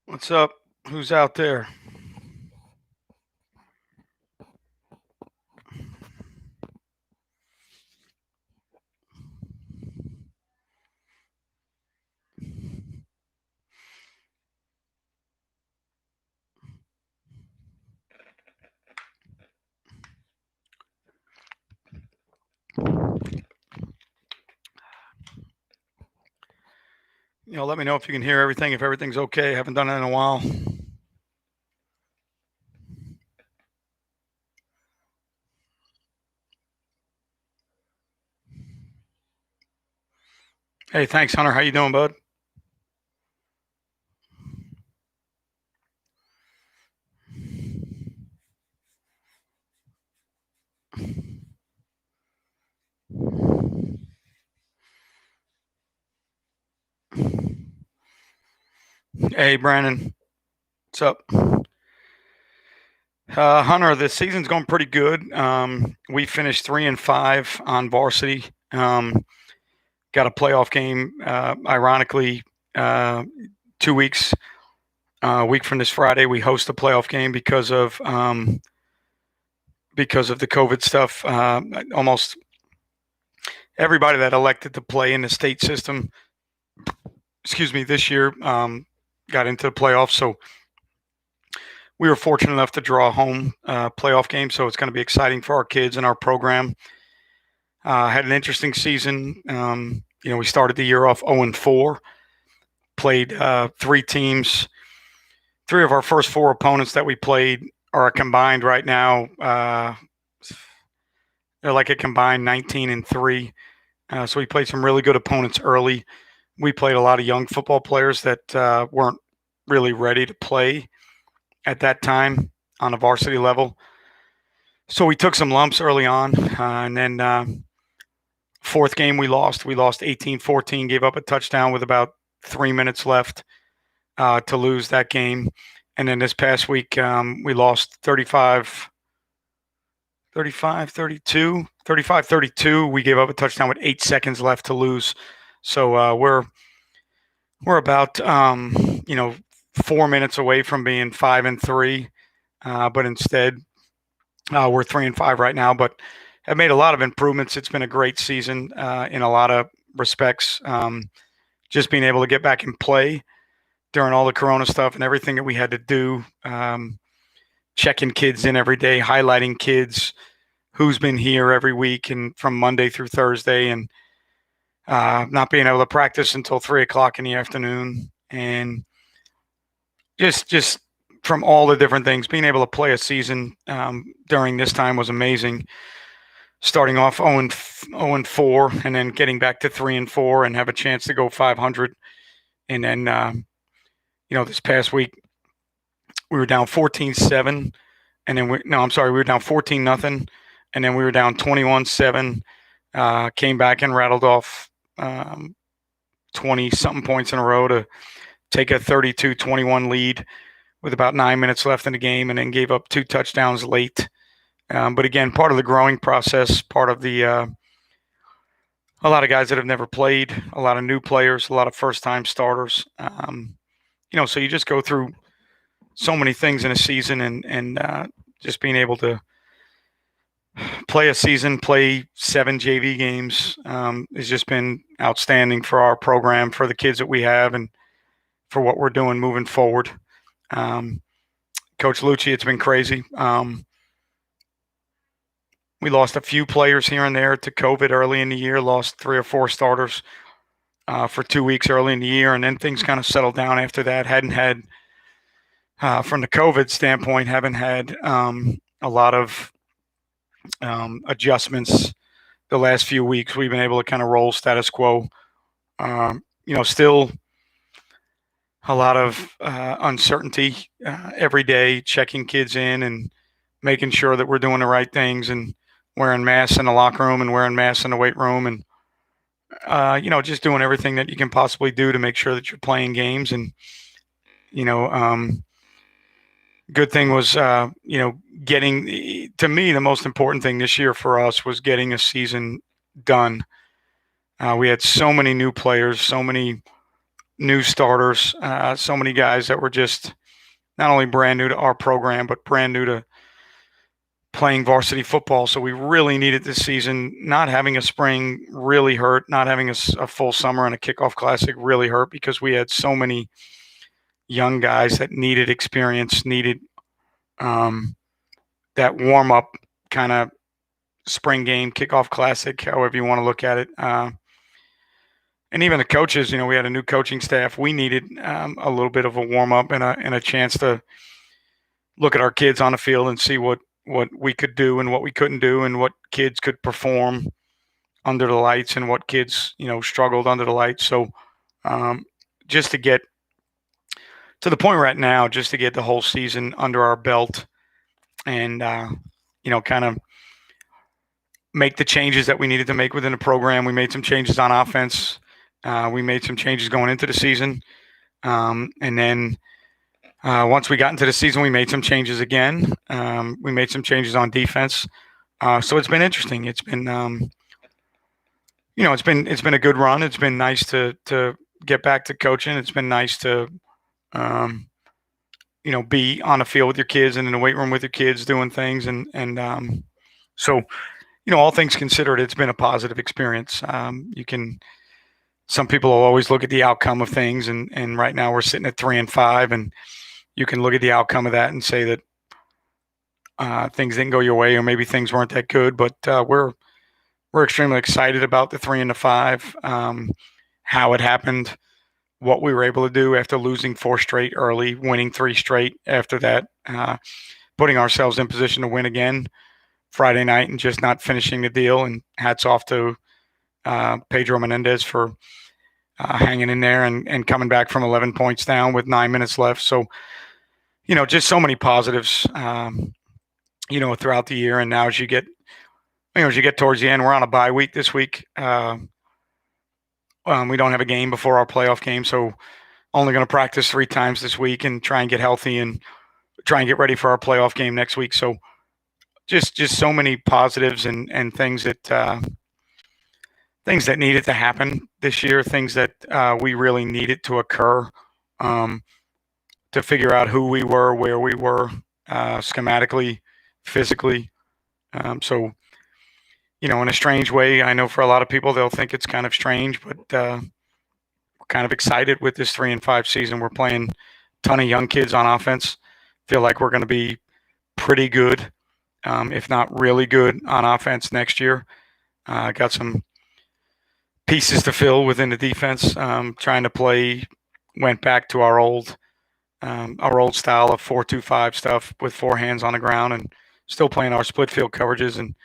What's up? Who's out there? Let me know if you can hear everything, if everything's okay. Haven't done it in a while. Hey, thanks, Hunter. How you doing, bud? Hey, Brandon. What's up? Hunter, the season's going pretty good. We finished 3-5 on varsity. Got a playoff game, ironically, 2 weeks. A week from this Friday, we host a playoff game because of the COVID stuff. Almost everybody that elected to play in the state system, this year got into the playoffs. So we were fortunate enough to draw a home playoff game. So it's going to be exciting for our kids and our program. Had an interesting season. We started the year off 0-4, played three teams. Three of our first four opponents that we played are combined right now. They're like a combined 19-3. So we played some really good opponents early. We played a lot of young football players that weren't really ready to play at that time on a varsity level. So we took some lumps early on. And then fourth game we lost. We lost 18-14, gave up a touchdown with about 3 minutes left to lose that game. And then this past week we lost 35-32. We gave up a touchdown with 8 seconds left to lose. So we're about 4 minutes away from being 5-3, but instead we're 3-5 right now. But have made a lot of improvements. It's been a great season in a lot of respects. Just being able to get back and play during all the Corona stuff and everything that we had to do. Checking kids in every day, highlighting kids, who's been here every week and from Monday through Thursday, and not being able to practice until 3:00 in the afternoon, and just from all the different things, being able to play a season during this time was amazing. Starting off 0-4 and then getting back to 3-4 and have a chance to go 500. And then, this past week we were down 14-7, and then we were down 14-0, and then we were down 21-7. Came back and rattled off 20-something points in a row to take a 32-21 lead with about 9 minutes left in the game, and then gave up 2 touchdowns late. But again, part of the growing process, part of the a lot of guys that have never played, a lot of new players, a lot of first-time starters. So you just go through so many things in a season, and just being able to play a season, play 7 JV games has just been outstanding for our program, for the kids that we have, and for what we're doing moving forward. Coach Lucci, it's been crazy. We lost a few players here and there to COVID early in the year, lost 3 or 4 starters for 2 weeks early in the year, and then things kind of settled down after that. Hadn't had, from the COVID standpoint, haven't had a lot of adjustments the last few weeks. We've been able to kind of roll status quo. Still a lot of uncertainty every day, checking kids in and making sure that we're doing the right things, and wearing masks in the locker room and wearing masks in the weight room, and just doing everything that you can possibly do to make sure that you're playing games. And good thing was getting, to me, the most important thing this year for us was getting a season done. We had so many new players, so many new starters, so many guys that were just not only brand new to our program, but brand new to playing varsity football. So we really needed this season. Not having a spring really hurt. Not having a full summer and a kickoff classic really hurt because we had so many young guys that needed experience, needed that warm up kind of spring game, kickoff classic, however you want to look at it. And even the coaches, we had a new coaching staff. We needed a little bit of a warm up and a chance to look at our kids on the field and see what we could do and what we couldn't do and what kids could perform under the lights and what kids, struggled under the lights. So just to get to the point we're at now, just to get the whole season under our belt and, kind of make the changes that we needed to make within the program. We made some changes on offense. We made some changes going into the season. And then once we got into the season, we made some changes again. We made some changes on defense. So it's been interesting. It's been, it's been a good run. It's been nice to get back to coaching. It's been nice to, be on the field with your kids and in the weight room with your kids doing things. And so, all things considered, it's been a positive experience. Some people will always look at the outcome of things, and right now we're sitting at 3-5, and you can look at the outcome of that and say that things didn't go your way, or maybe things weren't that good. But we're extremely excited about the 3-5, how it happened, what we were able to do after losing 4 straight early, winning 3 straight after that, putting ourselves in position to win again Friday night and just not finishing the deal. And hats off to Pedro Menendez for hanging in there and coming back from 11 points down with 9 minutes left. So, just so many positives, throughout the year. And now as you get towards the end, we're on a bye week this week. We don't have a game before our playoff game, so only going to practice 3 times this week and try and get healthy and try and get ready for our playoff game next week. So just so many positives and things that needed to happen this year, things that we really needed to occur to figure out who we were, where we were, schematically, physically. So, in a strange way, I know for a lot of people, they'll think it's kind of strange, but we're kind of excited with this 3-5 season. We're playing a ton of young kids on offense. Feel like we're going to be pretty good, if not really good on offense next year. Got some pieces to fill within the defense. Trying to went back to our old style of 4-2-5 stuff with 4 hands on the ground, and still playing our split field coverages and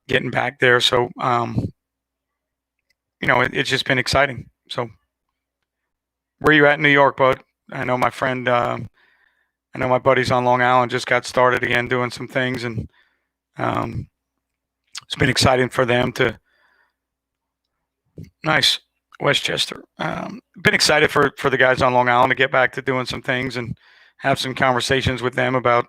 getting back there. So, it's just been exciting. So where are you at in New York, bud? I know my friend, I know my buddies on Long Island just got started again doing some things, and it's been exciting for them to. Nice. Westchester. Been excited for the guys on Long Island to get back to doing some things and have some conversations with them about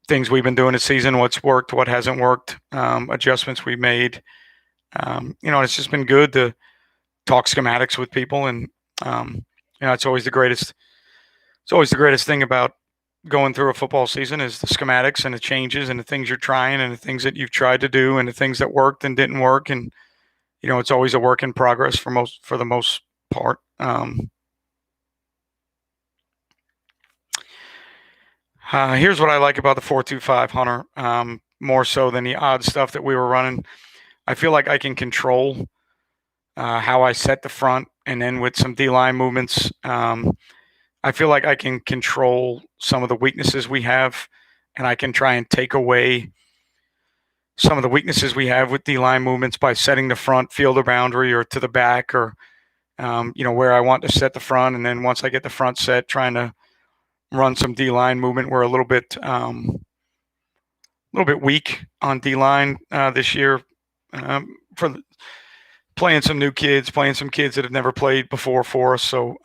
things we've been doing this season, what's worked, what hasn't worked, adjustments we made. It's just been good to talk schematics with people, and it's always the greatest. It's always the greatest thing about going through a football season is the schematics and the changes and the things you're trying and the things that you've tried to do and the things that worked and didn't work. And it's always a work in progress for the most part. Here's what I like about the 4-2-5, Hunter, more so than the odd stuff that we were running. I feel like I can control how I set the front, and then with some D-line movements, I feel like I can control some of the weaknesses we have, and I can try and take away some of the weaknesses we have with D-line movements by setting the front fielder boundary or to the back, or where I want to set the front, and then once I get the front set, trying to run some D-line movement. We're a little bit weak on D-line this year for playing some new kids, playing some kids that have never played before for us. So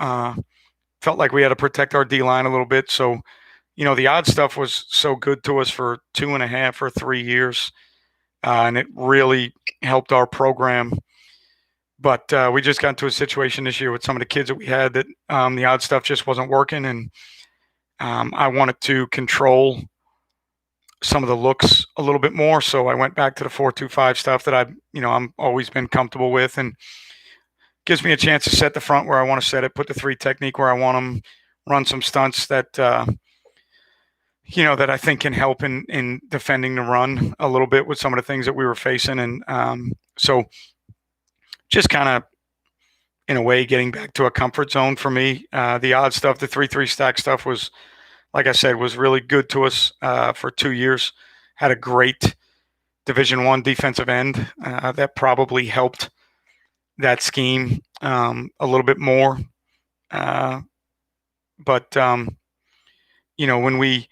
felt like we had to protect our D-line a little bit. So, the odd stuff was so good to us for 2.5 or 3 years, and it really helped our program But we just got into a situation this year with some of the kids that we had that the odd stuff just wasn't working, and I wanted to control some of the looks a little bit more. So I went back to the 4-2-5 stuff that I'm always been comfortable with, and gives me a chance to set the front where I want to set it, put the three technique where I want them, run some stunts that that I think can help in defending the run a little bit with some of the things that we were facing, and so just kind of in a way getting back to a comfort zone for me. The odd stuff, the 3-3 stack stuff was, like I said, was really good to us for 2 years. Had a great Division I defensive end that probably helped that scheme a little bit more. But when we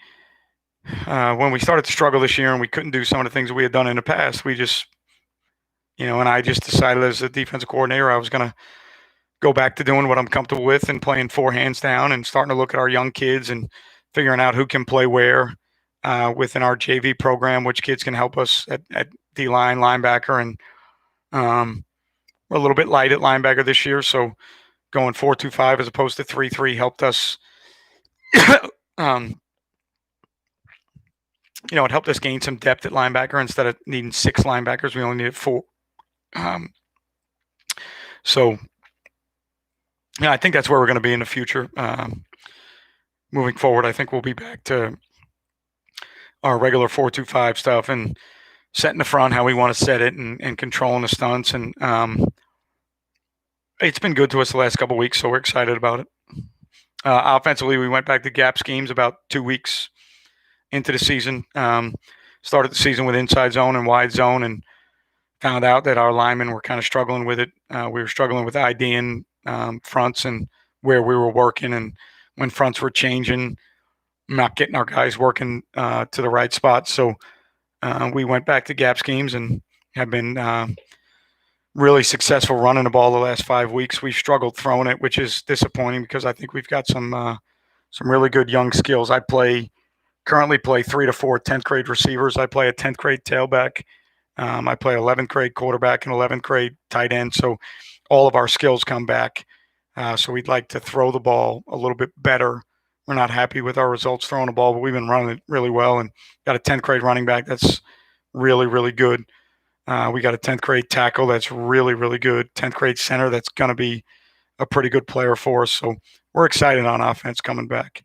started to struggle this year and we couldn't do some of the things that we had done in the past, we just, and I just decided as a defensive coordinator I was going to go back to doing what I'm comfortable with and playing four hands down and starting to look at our young kids and figuring out who can play where within our JV program, which kids can help us at D-line, linebacker, and we're a little bit light at linebacker this year, so going 4-2-5 as opposed to 3-3 helped us. It helped us gain some depth at linebacker instead of needing 6 linebackers. We only needed 4. So I think that's where we're going to be in the future. Moving forward, I think we'll be back to our regular 4-2-5 stuff and setting the front how we want to set it and controlling the stunts. And it's been good to us the last couple of weeks, so we're excited about it. Offensively, we went back to gap schemes about 2 weeks into the season. Started the season with inside zone and wide zone and found out that our linemen were kind of struggling with it. We were struggling with IDing fronts and where we were working, and when fronts were changing, not getting our guys working to the right spot. So we went back to gap schemes and have been really successful running the ball the last 5 weeks. We've struggled throwing it, which is disappointing because I think we've got some really good young skills. I currently play 3 to 4 10th grade receivers. I play a 10th grade tailback. I play 11th grade quarterback and 11th grade tight end. So all of our skills come back. So we'd like to throw the ball a little bit better. We're not happy with our results throwing the ball, but we've been running it really well and got a 10th grade running back that's really, really good. We got a 10th grade tackle that's really, really good. 10th grade center that's going to be a pretty good player for us. So we're excited on offense coming back.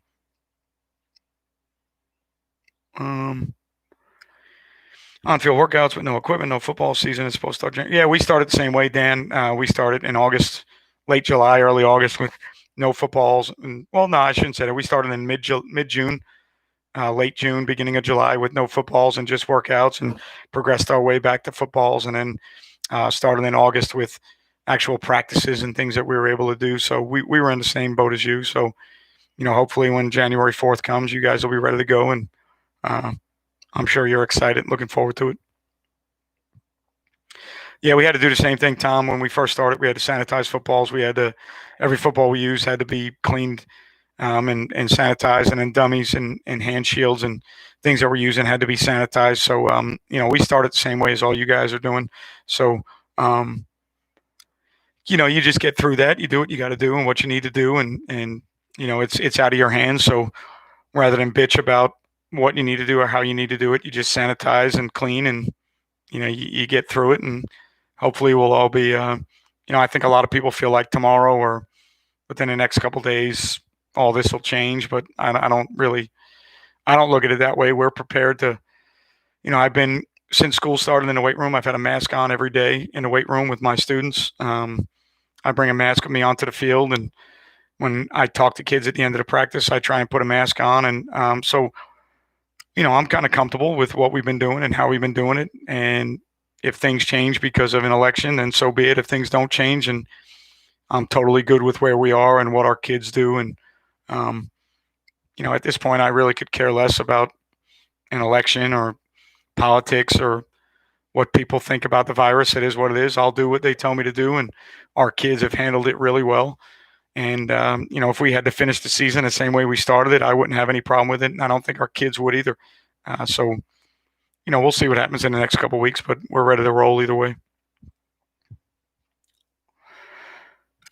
On-field workouts with no equipment, no football season is supposed to start. Yeah, we started the same way, Dan. We started in August, late July, early August with no footballs. And, well, no, I shouldn't say that. We started in mid-June, late June, beginning of July with no footballs and just workouts, and progressed our way back to footballs, and then started in August with actual practices and things that we were able to do. So we were in the same boat as you. So, hopefully when January 4th comes, you guys will be ready to go, and I'm sure you're excited, looking forward to it. Yeah, we had to do the same thing, Tom. When we first started, we had to sanitize footballs. Every football we used had to be cleaned and sanitized, and then dummies and hand shields and things that we're using had to be sanitized. So, we started the same way as all you guys are doing. So, you just get through that. You do what you got to do and what you need to do, and it's out of your hands. So rather than bitch about what you need to do or how you need to do it, you just sanitize and clean, and you get through it, and hopefully we'll all be I think a lot of people feel like tomorrow or within the next couple of days all this will change, but I don't look at it that way. We're prepared to, I've been, since school started in the weight room, I've had a mask on every day in the weight room with my students. I bring a mask with me onto the field, and when I talk to kids at the end of the practice, I try and put a mask on, and so I'm kind of comfortable with what we've been doing and how we've been doing it. And if things change because of an election, then so be it. If things don't change, and I'm totally good with where we are and what our kids do. And, at this point, I really could care less about an election or politics or what people think about the virus. It is what it is. I'll do what they tell me to do. And our kids have handled it really well. And, if we had to finish the season the same way we started it, I wouldn't have any problem with it. And I don't think our kids would either. So, we'll see what happens in the next couple of weeks, but we're ready to roll either way.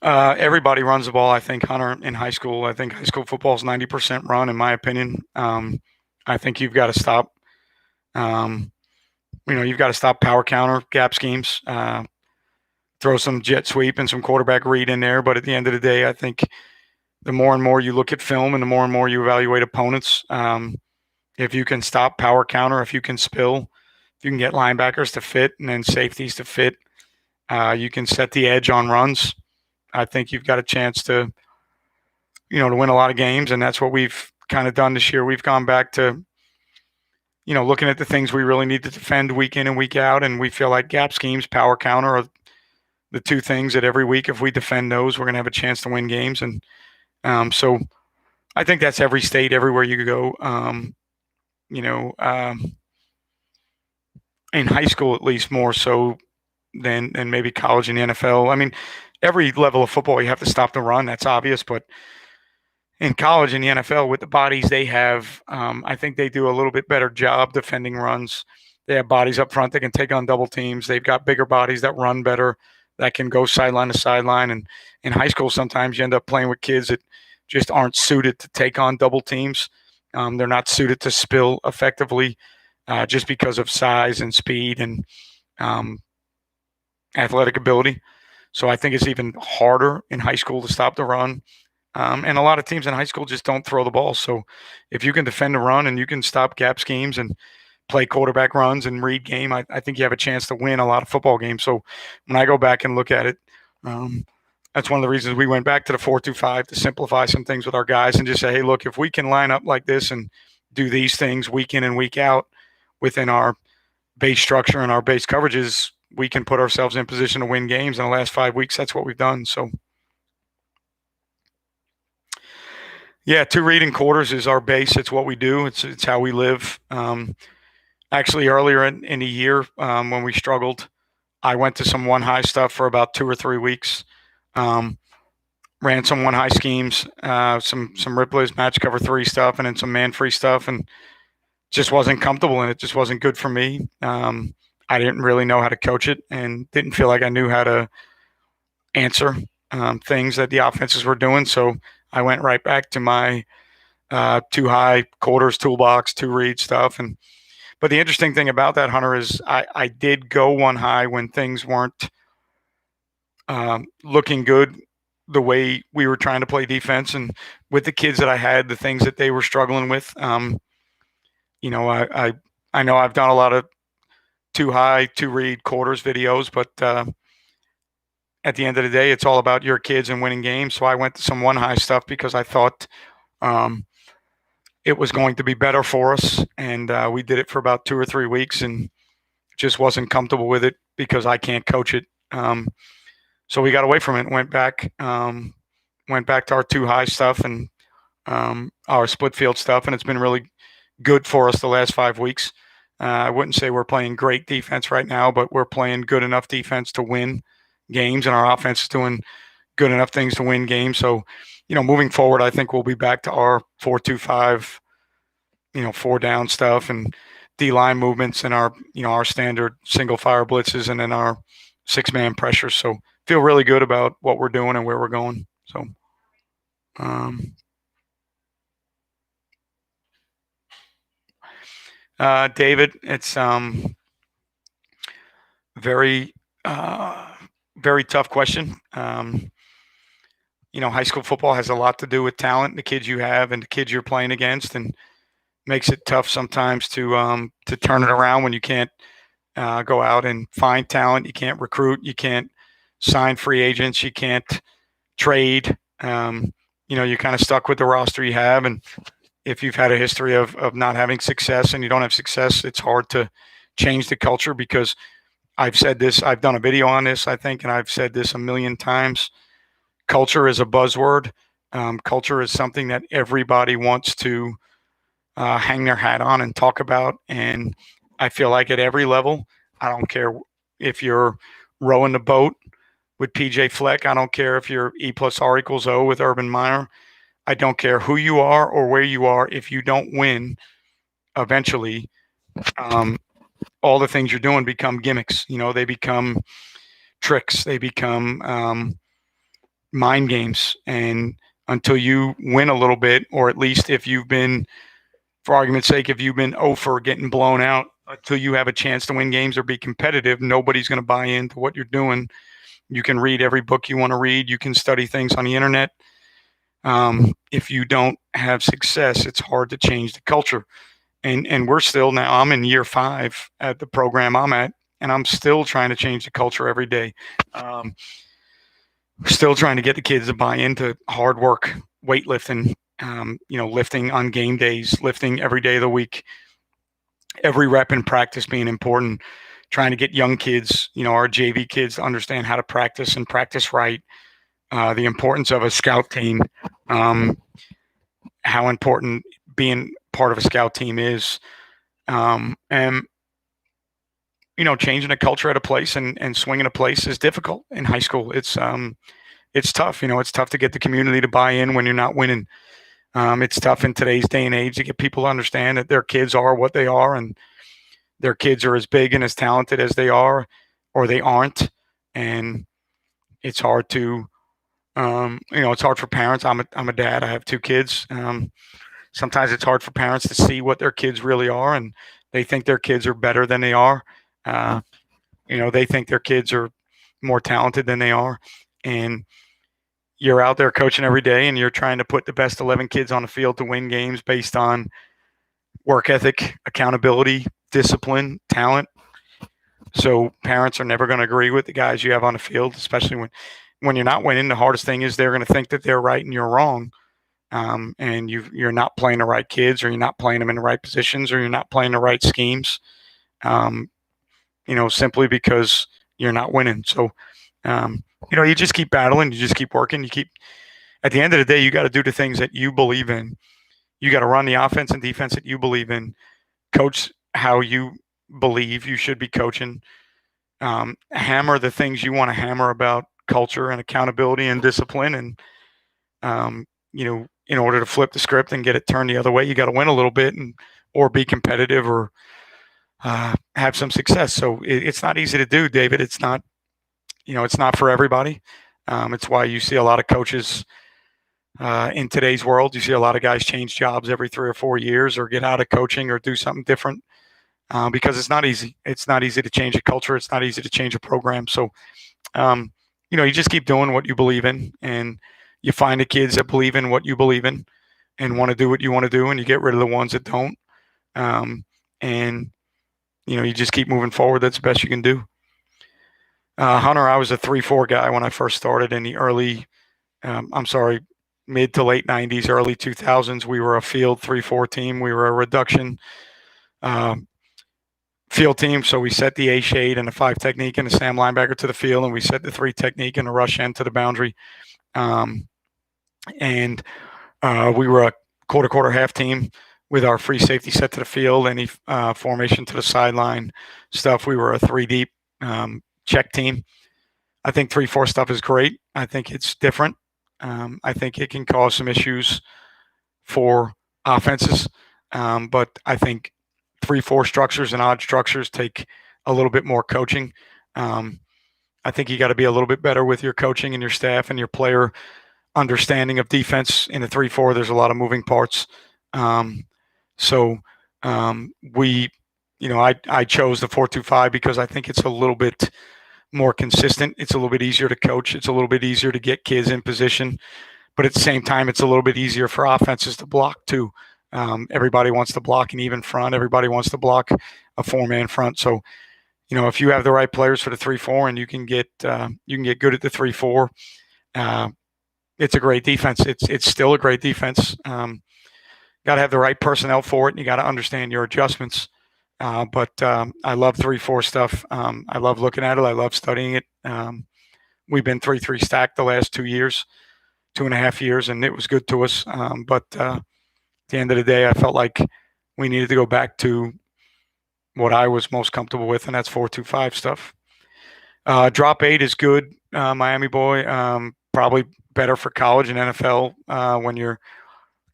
Everybody runs the ball. I think, Hunter, in high school. I think high school football is 90% run, in my opinion. I think you've got to stop. Um, you've got to stop power counter gap schemes. Throw some jet sweep and some quarterback read in there. But at the end of the day, I think the more and more you look at film and the more you evaluate opponents, if you can stop power counter, if you can spill, if you can get linebackers to fit and then safeties to fit, you can set the edge on runs. I think you've got a chance to win a lot of games, and that's what we've kind of done this year. We've gone back to, looking at the things we really need to defend week in and week out, and we feel like gap schemes, power counter are the two things that every week, if we defend those, we're going to have a chance to win games. And so I think that's every state, everywhere you go. In high school, at least more so than maybe college and the NFL. I mean, every level of football, you have to stop the run. That's obvious. But in college and the NFL, with the bodies they have, I think they do a little bit better job defending runs. They have bodies up front that can take on double teams. They've got bigger bodies that run better, that can go sideline to sideline. And in high school, sometimes you end up playing with kids that just aren't suited to take on double teams. They're not suited to spill effectively just because of size and speed and athletic ability. So I think it's even harder in high school to stop the run. And a lot of teams in high school just don't throw the ball. So if you can defend the run and you can stop gap schemes and play quarterback runs and read game, I think you have a chance to win a lot of football games. So when I go back and look at it, that's one of the reasons we went back to the 4-2-5 to simplify some things with our guys and just say, hey, look, if we can line up like this and do these things week in and week out within our base structure and our base coverages, we can put ourselves in position to win games. In the last 5 weeks, that's what we've done. So, yeah, 2 reading quarters is our base. It's what we do. It's how we live. Actually, earlier in the year when we struggled, I went to some one high stuff for about 2 or 3 weeks. Ran some one high schemes, some Ripley's match cover 3 stuff, and then some man free stuff, and just wasn't comfortable in it. Just wasn't good for me. I didn't really know how to coach it, and didn't feel like I knew how to answer things that the offenses were doing. So I went right back to my 2 high quarters toolbox, 2 read stuff. But the interesting thing about that, Hunter, is I did go 1 high when things weren't looking good the way we were trying to play defense, and with the kids that I had, the things that they were struggling with. I know I've done a lot of 2 high, 2 read quarters videos, but at the end of the day, it's all about your kids and winning games. So I went to some 1 high stuff because I thought it was going to be better for us, and we did it for about 2 or 3 weeks, and just wasn't comfortable with it because I can't coach it. So we got away from it. Went back to our 2 high stuff and our split field stuff, and it's been really good for us the last 5 weeks. I wouldn't say we're playing great defense right now, but we're playing good enough defense to win games, and our offense is doing good enough things to win games. So, moving forward, I think we'll be back to our 4-2-5, 4 down stuff and D-line movements and our standard single fire blitzes and then our 6-man pressures. So feel really good about what we're doing and where we're going. So, David, it's very, very tough question. High school football has a lot to do with talent, the kids you have and the kids you're playing against, and makes it tough sometimes to turn it around when you can't go out and find talent. You can't recruit. You can't sign free agents. You can't trade. You're kind of stuck with the roster you have. And if you've had a history of not having success and you don't have success, it's hard to change the culture, because I've said this, I've done a video on this, I think, and I've said this a million times. Culture is a buzzword. Culture is something that everybody wants to hang their hat on and talk about. And I feel like at every level, I don't care if you're rowing the boat with PJ Fleck. I don't care if you're E+R=O with Urban Meyer. I don't care who you are or where you are. If you don't win, eventually, all the things you're doing become gimmicks. They become tricks. They become mind games. And until you win a little bit, or at least if you've been, for argument's sake, if you've been 0 for getting blown out, until you have a chance to win games or be competitive, nobody's going to buy into what you're doing. You can read every book you want to read. You can study things on the internet. If you don't have success, it's hard to change the culture. And we're still now, I'm in year 5 at the program I'm at, and I'm still trying to change the culture every day. Still trying to get the kids to buy into hard work, weightlifting, lifting on game days, lifting every day of the week, every rep in practice being important, trying to get young kids, our JV kids, to understand how to practice and practice right, the importance of a scout team, how important being part of a scout team is, and changing a culture at a place and swinging a place is difficult in high school. It's tough. It's tough to get the community to buy in when you're not winning. It's tough in today's day and age to get people to understand that their kids are what they are, and their kids are as big and as talented as they are, or they aren't. And it's hard to, it's hard for parents. I'm a dad. I have 2 kids. Sometimes it's hard for parents to see what their kids really are, and they think their kids are better than they are. They think their kids are more talented than they are. And you're out there coaching every day, and you're trying to put the best 11 kids on the field to win games based on work ethic, accountability, discipline, talent. So parents are never going to agree with the guys you have on the field, especially when you're not winning. The hardest thing is they're going to think that they're right and you're wrong. And you're not playing the right kids, or you're not playing them in the right positions, or you're not playing the right schemes, simply because you're not winning. So, you just keep battling, you just keep working, at the end of the day, you got to do the things that you believe in. You got to run the offense and defense that you believe in, coach how you believe you should be coaching, hammer the things you want to hammer about culture and accountability and discipline. And, in order to flip the script and get it turned the other way, you got to win a little bit or be competitive or have some success. So it's not easy to do, David. It's not, it's not for everybody. It's why you see a lot of coaches in today's world. You see a lot of guys change jobs every 3 or 4 years, or get out of coaching or do something different, because it's not easy. It's not easy to change a culture. It's not easy to change a program. So, you just keep doing what you believe in, and you find the kids that believe in what you believe in and want to do what you want to do, and you get rid of the ones that don't. And you just keep moving forward. That's the best you can do. Hunter, I was a 3-4 guy when I first started in the mid to late 90s, early 2000s. We were a field 3-4 team. We were a reduction field team. So we set the A shade and the 5 technique and the Sam linebacker to the field, and we set the 3 technique and the rush end to the boundary. And we were a quarter half team with our free safety set to the field, any formation to the sideline stuff. We were a 3 deep check team. I think 3-4 stuff is great. I think it's different. I think it can cause some issues for offenses, but I think 3-4 structures and odd structures take a little bit more coaching. I think you got to be a little bit better with your coaching and your staff and your player understanding of defense. In a 3-4, there's a lot of moving parts. I chose the 4-2-5 because I think it's a little bit more consistent. It's a little bit easier to coach. It's a little bit easier to get kids in position, but at the same time, it's a little bit easier for offenses to block too. Everybody wants to block an even front. Everybody wants to block a 4-man front. So, if you have the right players for the 3-4 and you can get good at the 3-4, it's a great defense. It's still a great defense. Got to have the right personnel for it, and you got to understand your adjustments. But I love 3-4 stuff. I love looking at it. I love studying it. We've been 3-3 stacked the last 2 years, 2.5 years, and it was good to us. But at the end of the day, I felt like we needed to go back to what I was most comfortable with, and that's 4-2-5 stuff. Drop 8 is good, Miami boy. Probably better for college and NFL when you're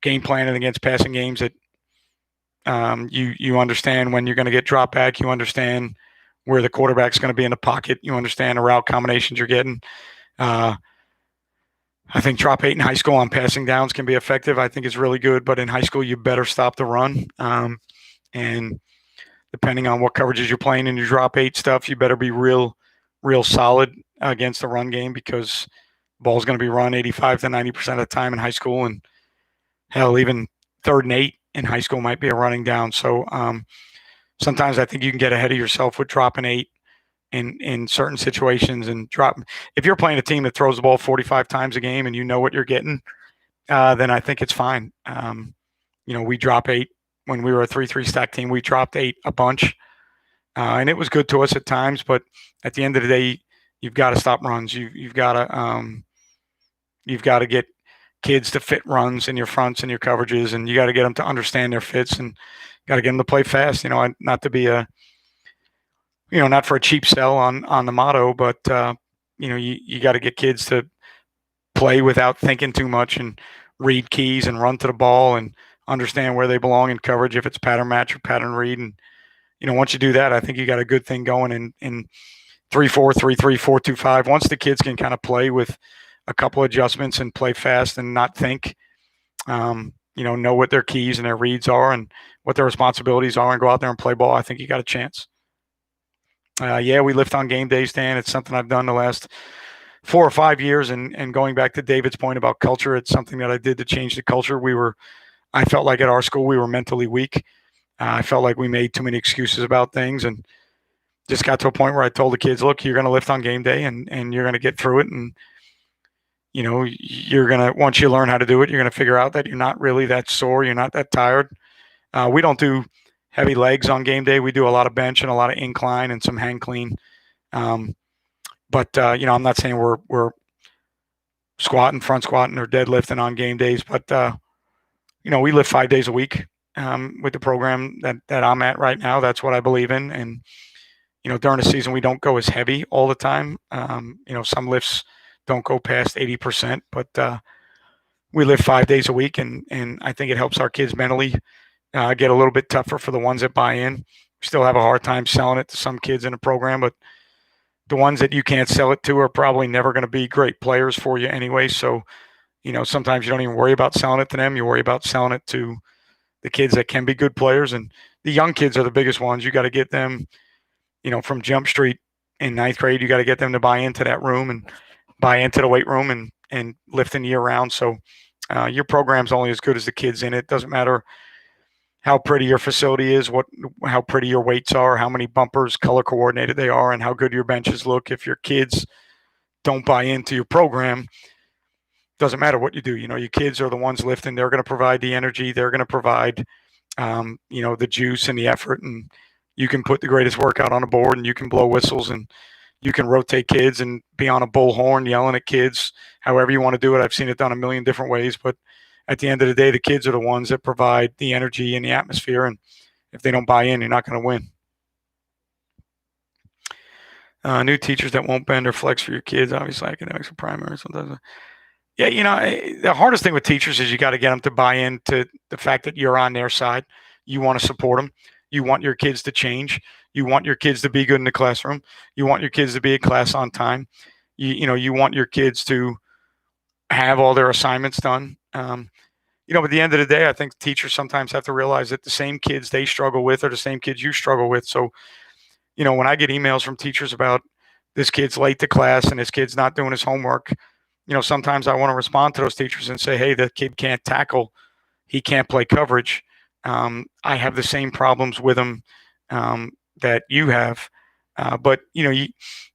game planning against passing games that you understand when you're going to get drop back. You understand where the quarterback's going to be in the pocket. You understand the route combinations you're getting. I think drop 8 in high school on passing downs can be effective. I think it's really good, but in high school, you better stop the run. And depending on what coverages you're playing in your drop 8 stuff, you better be real solid against the run game because the ball's going to be run 85 to 90% of the time in high school. And hell, even 3rd and 8 in high school might be a running down. So sometimes I think you can get ahead of yourself with dropping 8 in certain situations and drop. If you're playing a team that throws the ball 45 times a game and you know what you're getting, then I think it's fine. We drop 8 when we were a 3-3 stack team. We dropped 8 a bunch, and it was good to us at times. But at the end of the day, you've got to stop runs. You've got to get kids to fit runs in your fronts and your coverages, and you got to get them to understand their fits and got to get them to play fast. Not to be not for a cheap sell on the motto, but you got to get kids to play without thinking too much and read keys and run to the ball and understand where they belong in coverage if it's pattern match or pattern read. And once you do that, I think you got a good thing going in 3-4, 3-3, 4-2-5. Once the kids can kind of play with a couple adjustments and play fast and not think, know what their keys and their reads are and what their responsibilities are and go out there and play ball, I think you got a chance. Yeah, we lift on game days, Dan. It's something I've done the last 4 or 5 years. And going back to David's point about culture, it's something that I did to change the culture. I felt like at our school we were mentally weak. I felt like we made too many excuses about things and just got to a point where I told the kids, look, you're going to lift on game day and you're going to get through it. And, you're going to, once you learn how to do it, you're going to figure out that you're not really that sore. You're not that tired. We don't do heavy legs on game day. We do a lot of bench and a lot of incline and some hang clean. But I'm not saying we're squatting, front squatting, or deadlifting on game days, but we lift 5 days a week with the program that I'm at right now. That's what I believe in. And during the season, we don't go as heavy all the time. Some lifts don't go past 80%, but we lift 5 days a week, and I think it helps our kids mentally get a little bit tougher for the ones that buy in. We still have a hard time selling it to some kids in the program, but the ones that you can't sell it to are probably never going to be great players for you anyway. So, sometimes you don't even worry about selling it to them. You worry about selling it to the kids that can be good players. And the young kids are the biggest ones. You got to get them, from Jump Street in 9th grade, you got to get them to buy into that room and buy into the weight room and lifting year round. So your program's only as good as the kids in it. Doesn't matter how pretty your facility is, how pretty your weights are, how many bumpers color coordinated they are, and how good your benches look. If your kids don't buy into your program, doesn't matter what you do. Your kids are the ones lifting. They're going to provide the energy. They're going to provide, the juice and the effort. And you can put the greatest workout on the board, and you can blow whistles, and you can rotate kids and be on a bullhorn yelling at kids, however you want to do it. I've seen it done a million different ways, but at the end of the day, the kids are the ones that provide the energy and the atmosphere. And if they don't buy in, you're not going to win. New teachers that won't bend or flex for your kids, obviously academics are primary. Sometimes, the hardest thing with teachers is you got to get them to buy into the fact that you're on their side. You want to support them. You want your kids to change. You want your kids to be good in the classroom. You want your kids to be at class on time. You want your kids to have all their assignments done. But at the end of the day, I think teachers sometimes have to realize that the same kids they struggle with are the same kids you struggle with. So, when I get emails from teachers about this kid's late to class and this kid's not doing his homework, sometimes I want to respond to those teachers and say, hey, that kid can't tackle. He can't play coverage. I have the same problems with him that you have. But, you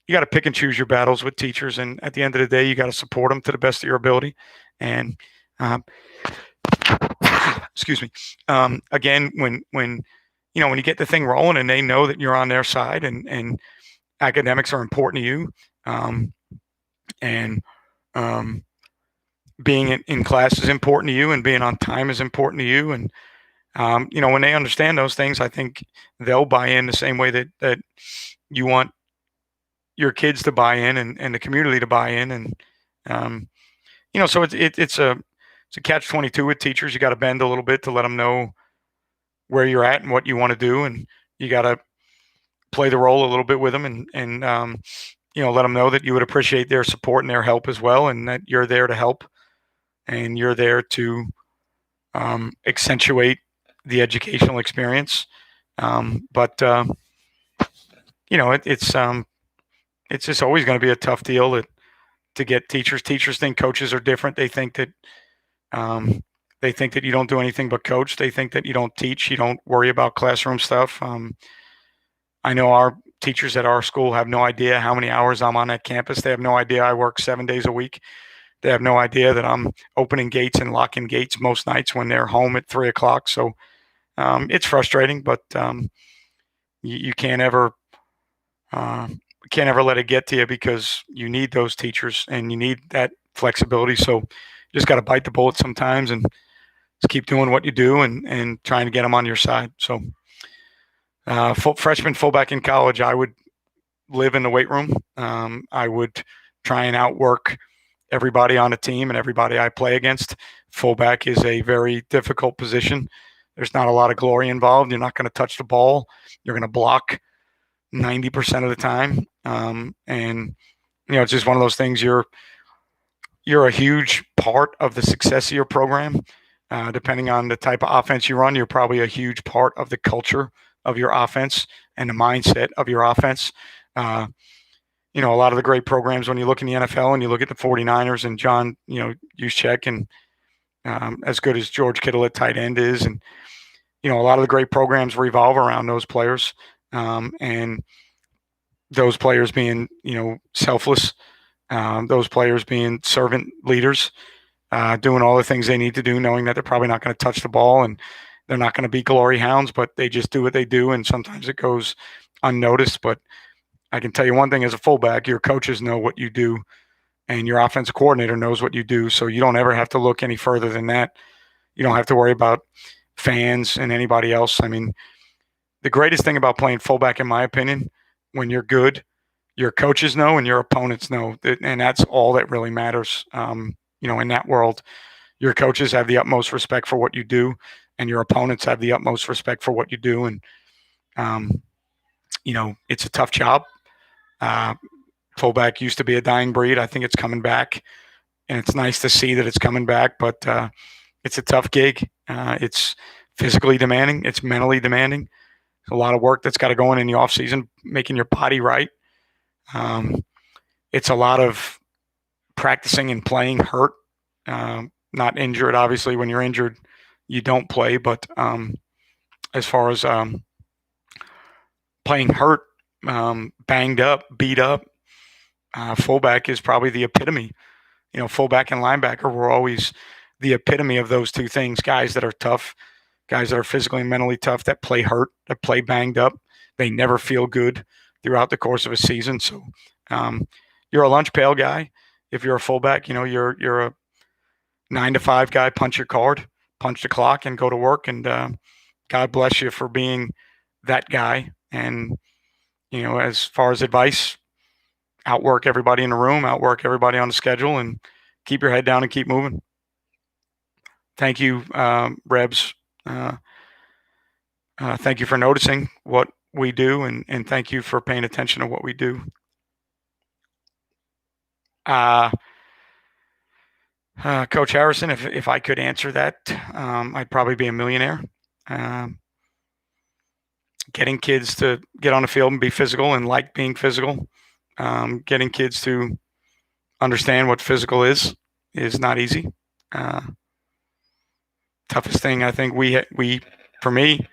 got to pick and choose your battles with teachers. And at the end of the day, you got to support them to the best of your ability. And excuse me. Again, when you get the thing rolling and they know that you're on their side and academics are important to you, and being in class is important to you and being on time is important to you. And, when they understand those things, I think they'll buy in the same way that you want your kids to buy in and the community to buy in. And, so it's a catch-22 with teachers. You got to bend a little bit to let them know where you're at and what you want to do. And you got to play the role a little bit with them and let them know that you would appreciate their support and their help as well, and that you're there to help and you're there to accentuate the educational experience. But it's just always going to be a tough deal to get teachers. Teachers think coaches are different. They think that you don't do anything but coach. They think that you don't teach. You don't worry about classroom stuff. I know our teachers at our school have no idea how many hours I'm on that campus. They have no idea I work 7 days a week. They have no idea that I'm opening gates and locking gates most nights when they're home at 3:00. So it's frustrating, but you can't ever let it get to you, because you need those teachers and you need that flexibility. So you just got to bite the bullet sometimes and just keep doing what you do and trying to get them on your side. So freshman fullback in college, I would live in the weight room. I would try and outwork everybody on a team and everybody I play against. Fullback is a very difficult position. There's not a lot of glory involved. You're not going to touch the ball. You're going to block 90% of the time. And it's just one of those things. You're a huge part of the success of your program. Depending on the type of offense you run, you're probably a huge part of the culture of your offense and the mindset of your offense. A lot of the great programs, when you look in the NFL and you look at the 49ers and John, Juszczyk, and as good as George Kittle at tight end is, and a lot of the great programs revolve around those players, and those players being selfless, those players being servant leaders, doing all the things they need to do, knowing that they're probably not going to touch the ball and they're not going to be glory hounds, but they just do what they do, and sometimes it goes unnoticed. But I can tell you one thing: as a fullback, your coaches know what you do, and your offensive coordinator knows what you do. So you don't ever have to look any further than that. You don't have to worry about fans and anybody else. I mean, the greatest thing about playing fullback, in my opinion, when you're good, your coaches know and your opponents know, and that's all that really matters. In that world, your coaches have the utmost respect for what you do, and your opponents have the utmost respect for what you do. And it's a tough job. Fullback used to be a dying breed. I think it's coming back, and it's nice to see that it's coming back. But it's a tough gig. It's physically demanding. It's mentally demanding. There's a lot of work that's got to go in the off season, making your body right. It's a lot of practicing and playing hurt, not injured. Obviously, when you're injured, you don't play. But as far as playing hurt, banged up, beat up, fullback is probably the epitome. Fullback and linebacker were always the epitome of those two things. Guys that are tough, guys that are physically and mentally tough, that play hurt, that play banged up. They never feel good throughout the course of a season. So you're a lunch pail guy. If you're a fullback, you're a 9 to 5 guy. Punch your card, punch the clock, and go to work. And God bless you for being that guy. And as far as advice, outwork everybody in the room, outwork everybody on the schedule, and keep your head down and keep moving. Thank you, Rebs. Thank you for noticing what we do, and thank you for paying attention to what we do. Coach Harrison, if I could answer that, I'd probably be a millionaire. Getting kids to get on the field and be physical and like being physical, getting kids to understand what physical is not easy. Toughest thing I think for me,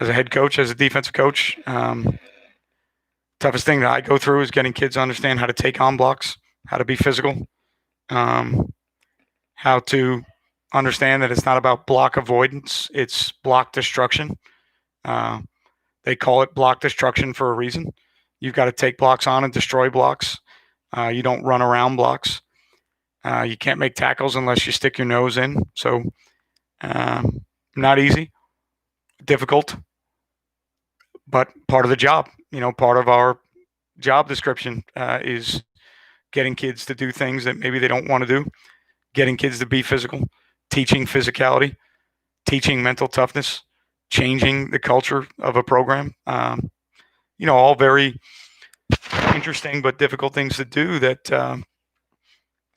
as a head coach, as a defensive coach, toughest thing that I go through is getting kids to understand how to take on blocks, how to be physical, how to understand that it's not about block avoidance, it's block destruction. They call it block destruction for a reason. You've got to take blocks on and destroy blocks. You don't run around blocks. You can't make tackles unless you stick your nose in. So not easy, difficult, but part of the job. Part of our job description is getting kids to do things that maybe they don't want to do, getting kids to be physical, teaching physicality, teaching mental toughness, changing the culture of a program. All very interesting but difficult things to do that,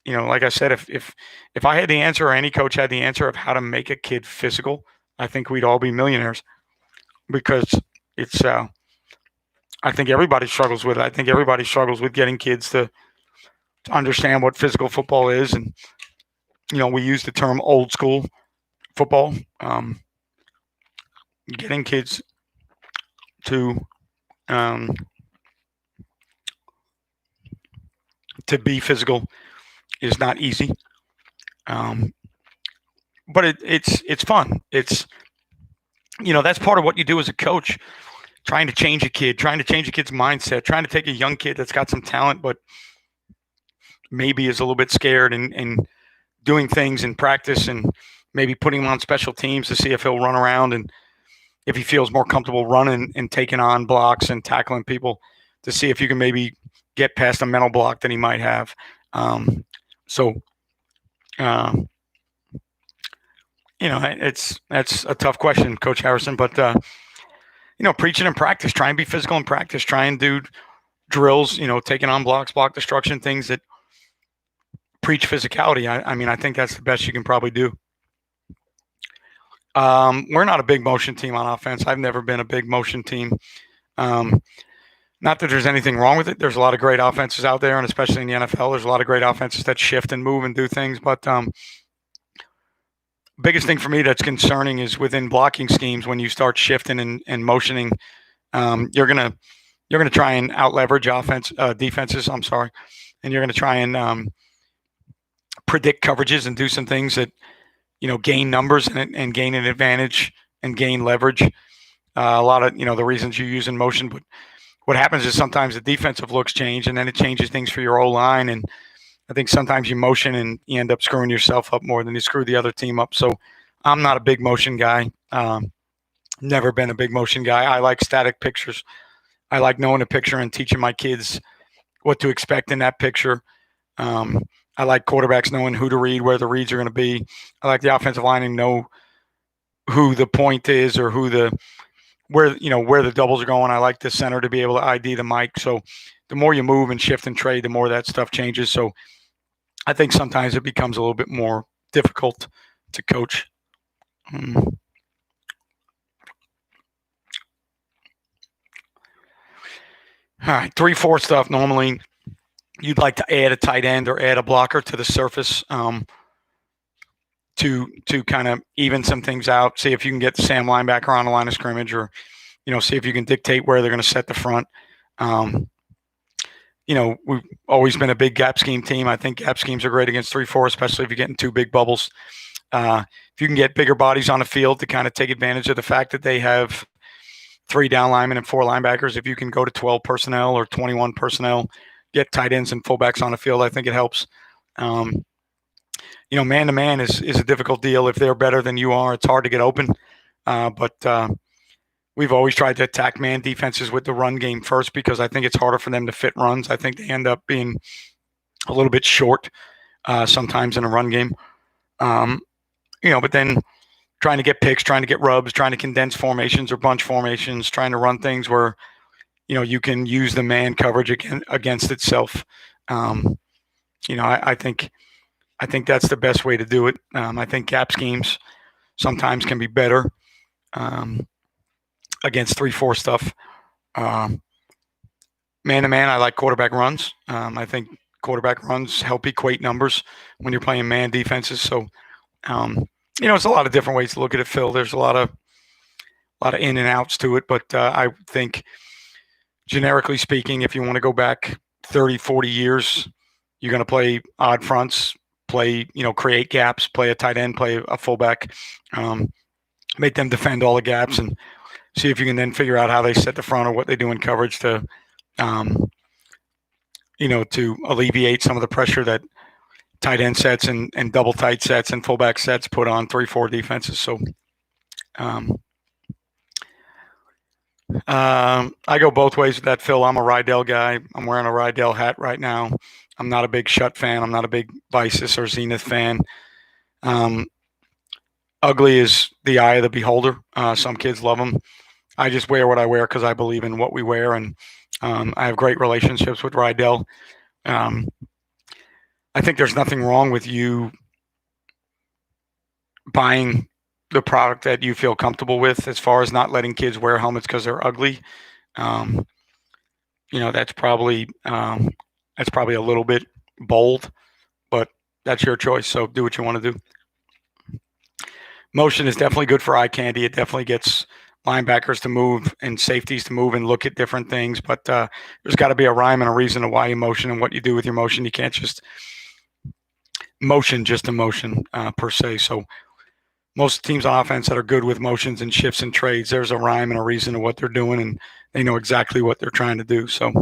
like I said, if I had the answer or any coach had the answer of how to make a kid physical, I think we'd all be millionaires because it's, I think everybody struggles with it. I think everybody struggles with getting kids to understand what physical football is. And, we use the term old school football, getting kids to, um, to be physical is not easy. But it's fun. It's, that's part of what you do as a coach, trying to change a kid, trying to change a kid's mindset, trying to take a young kid that's got some talent, but maybe is a little bit scared, and doing things in practice and maybe putting him on special teams to see if he'll run around and if he feels more comfortable running and taking on blocks and tackling people, to see if you can maybe get past a mental block that he might have. So, that's a tough question, Coach Harrison, but, preach it in practice, try and be physical in practice, try and do drills, taking on blocks, block destruction, things that preach physicality. I think that's the best you can probably do. We're not a big motion team on offense. I've never been a big motion team. Not that there's anything wrong with it. There's a lot of great offenses out there, and especially in the NFL, there's a lot of great offenses that shift and move and do things. But biggest thing for me that's concerning is within blocking schemes, when you start shifting and motioning, you're gonna try and out leverage defenses. I'm sorry, and you're gonna try and predict coverages and do some things that gain numbers and gain an advantage and gain leverage. A lot of the reasons you use in motion, but what happens is sometimes the defensive looks change, and then it changes things for your O-line. And I think sometimes you motion and you end up screwing yourself up more than you screw the other team up. So I'm not a big motion guy. Never been a big motion guy. I like static pictures. I like knowing a picture and teaching my kids what to expect in that picture. I like quarterbacks knowing who to read, where the reads are going to be. I like the offensive line and know who the point is or where the doubles are going. I like the center to be able to ID the mic. So the more you move and shift and trade, the more that stuff changes. So I think sometimes it becomes a little bit more difficult to coach. All right, 3-4 stuff. Normally, you'd like to add a tight end or add a blocker to the surface to kind of even some things out. See if you can get the Sam linebacker on the line of scrimmage, or see if you can dictate where they're going to set the front. We've always been a big gap scheme team. I think gap schemes are great against 3-4, especially if you're getting two big bubbles. If you can get bigger bodies on the field to kind of take advantage of the fact that they have 3 down linemen and 4 linebackers, if you can go to 12 personnel or 21 personnel, get tight ends and fullbacks on the field, I think it helps. Man-to-man is a difficult deal. If they're better than you are, it's hard to get open. But we've always tried to attack man defenses with the run game first, because I think it's harder for them to fit runs. I think they end up being a little bit short sometimes in a run game. But then trying to get picks, trying to get rubs, trying to condense formations or bunch formations, trying to run things where, you can use the man coverage against itself. I think that's the best way to do it. I think gap schemes sometimes can be better against 3-4 stuff. Man-to-man, I like quarterback runs. I think quarterback runs help equate numbers when you're playing man defenses. So, it's a lot of different ways to look at it, Phil. There's a lot of in and outs to it, but I think generically speaking, if you want to go back 30, 40 years, you're going to play odd fronts, create gaps, play a tight end, play a fullback, make them defend all the gaps, and see if you can then figure out how they set the front or what they do in coverage to alleviate some of the pressure that tight end sets and double tight sets and fullback sets put on 3-4 defenses. So I go both ways with that, Phil. I'm a Rydell guy. I'm wearing a Rydell hat right now. I'm not a big Schutt fan. I'm not a big Visus or Zenith fan. Ugly is the eye of the beholder. Some kids love them. I just wear what I wear because I believe in what we wear, and I have great relationships with Rydell. I think there's nothing wrong with you buying the product that you feel comfortable with, as far as not letting kids wear helmets because they're ugly. Um, that's probably a little bit bold, but that's your choice. So do what you want to do. Motion is definitely good for eye candy. It definitely gets linebackers to move and safeties to move and look at different things. But there's got to be a rhyme and a reason to why you motion and what you do with your motion. You can't just motion just a motion per se. So most teams on offense that are good with motions and shifts and trades, there's a rhyme and a reason to what they're doing, and they know exactly what they're trying to do. So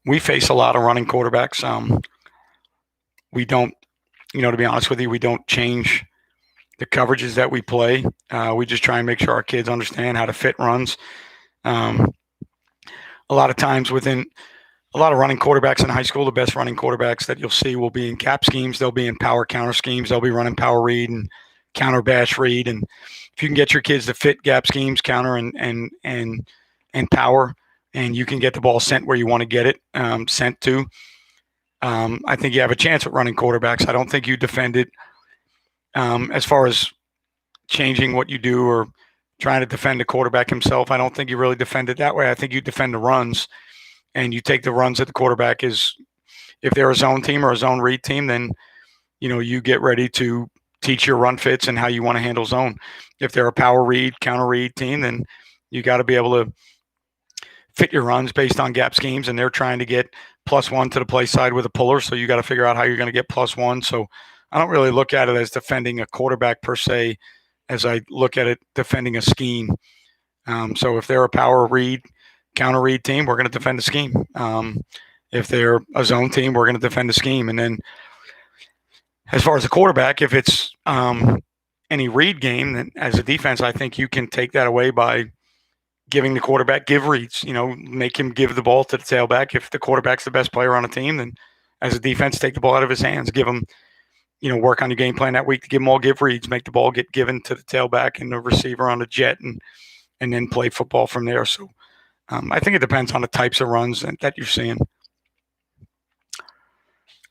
we face a lot of running quarterbacks. We don't, to be honest with you, we don't change the coverages that we play. We just try and make sure our kids understand how to fit runs. A lot of times within a lot of running quarterbacks in high school, the best running quarterbacks that you'll see will be in gap schemes. They'll be in power counter schemes. They'll be running power read and counter bash read. And if you can get your kids to fit gap schemes, counter and power, and you can get the ball sent where you want to get it sent to, I think you have a chance at running quarterbacks. I don't think you defend it as far as changing what you do or trying to defend a quarterback himself. I don't think you really defend it that way. I think you defend the runs. And you take the runs that the quarterback is, if they're a zone team or a zone read team, then, you get ready to teach your run fits and how you want to handle zone. If they're a power read, counter read team, then you got to be able to fit your runs based on gap schemes. And they're trying to get +1 to the play side with a puller. So you got to figure out how you're going to get +1. So I don't really look at it as defending a quarterback per se, as I look at it defending a scheme. So if they're a power read, counter read team, we're going to defend the scheme. If they're a zone team, we're going to defend the scheme. And then as far as the quarterback, if it's any read game, then as a defense, I think you can take that away by giving the quarterback give reads, make him give the ball to the tailback. If the quarterback's the best player on a team, then as a defense, take the ball out of his hands, give him, work on your game plan that week to give them all give reads, make the ball get given to the tailback and the receiver on the jet, and then play football from there. So I think it depends on the types of runs that you're seeing.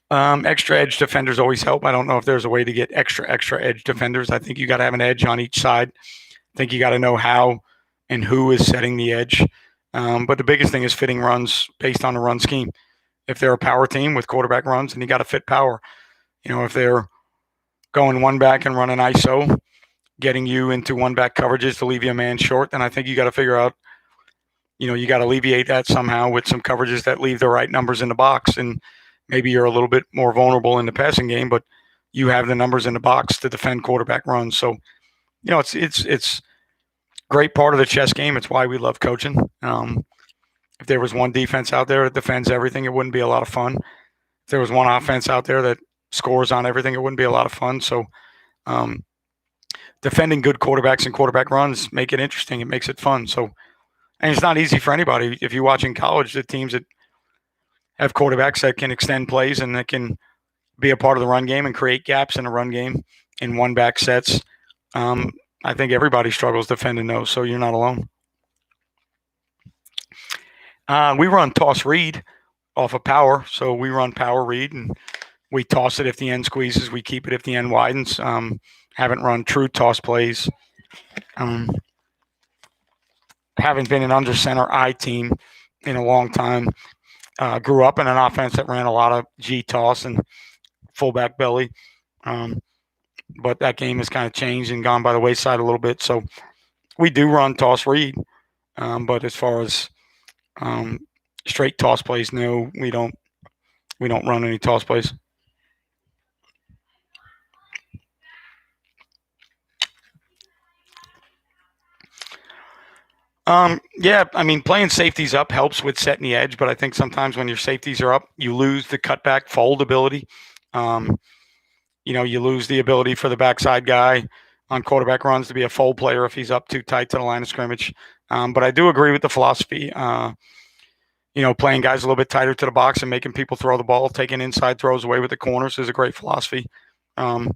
Extra edge defenders always help. I don't know if there's a way to get extra edge defenders. I think you got to have an edge on each side. I think you got to know how and who is setting the edge. But the biggest thing is fitting runs based on the run scheme. If they're a power team with quarterback runs, then you got to fit power. If they're going one back and running ISO, getting you into one back coverages to leave you a man short, then I think you got to figure out, you got to alleviate that somehow with some coverages that leave the right numbers in the box. And maybe you're a little bit more vulnerable in the passing game, but you have the numbers in the box to defend quarterback runs. So, it's great part of the chess game. It's why we love coaching. If there was one defense out there that defends everything, it wouldn't be a lot of fun. If there was one offense out there that scores on everything, it wouldn't be a lot of fun. So, defending good quarterbacks and quarterback runs make it interesting. It makes it fun. So, and it's not easy for anybody. If you watch in college, the teams that have quarterbacks that can extend plays and that can be a part of the run game and create gaps in the run game in one back sets, I think everybody struggles defending those, so you're not alone. We run toss read off of power, so we run power read and we toss it if the end squeezes. We keep it if the end widens. Haven't run true toss plays. Haven't been an under center I team in a long time. Grew up in an offense that ran a lot of G toss and fullback belly. But that game has kind of changed and gone by the wayside a little bit. So we do run toss read. But as far as straight toss plays, no, we don't run any toss plays. Yeah, I mean, playing safeties up helps with setting the edge, but I think sometimes when your safeties are up, you lose the cutback fold ability. You lose the ability for the backside guy on quarterback runs to be a fold player if he's up too tight to the line of scrimmage. But I do agree with the philosophy. Playing guys a little bit tighter to the box and making people throw the ball, taking inside throws away with the corners is a great philosophy. But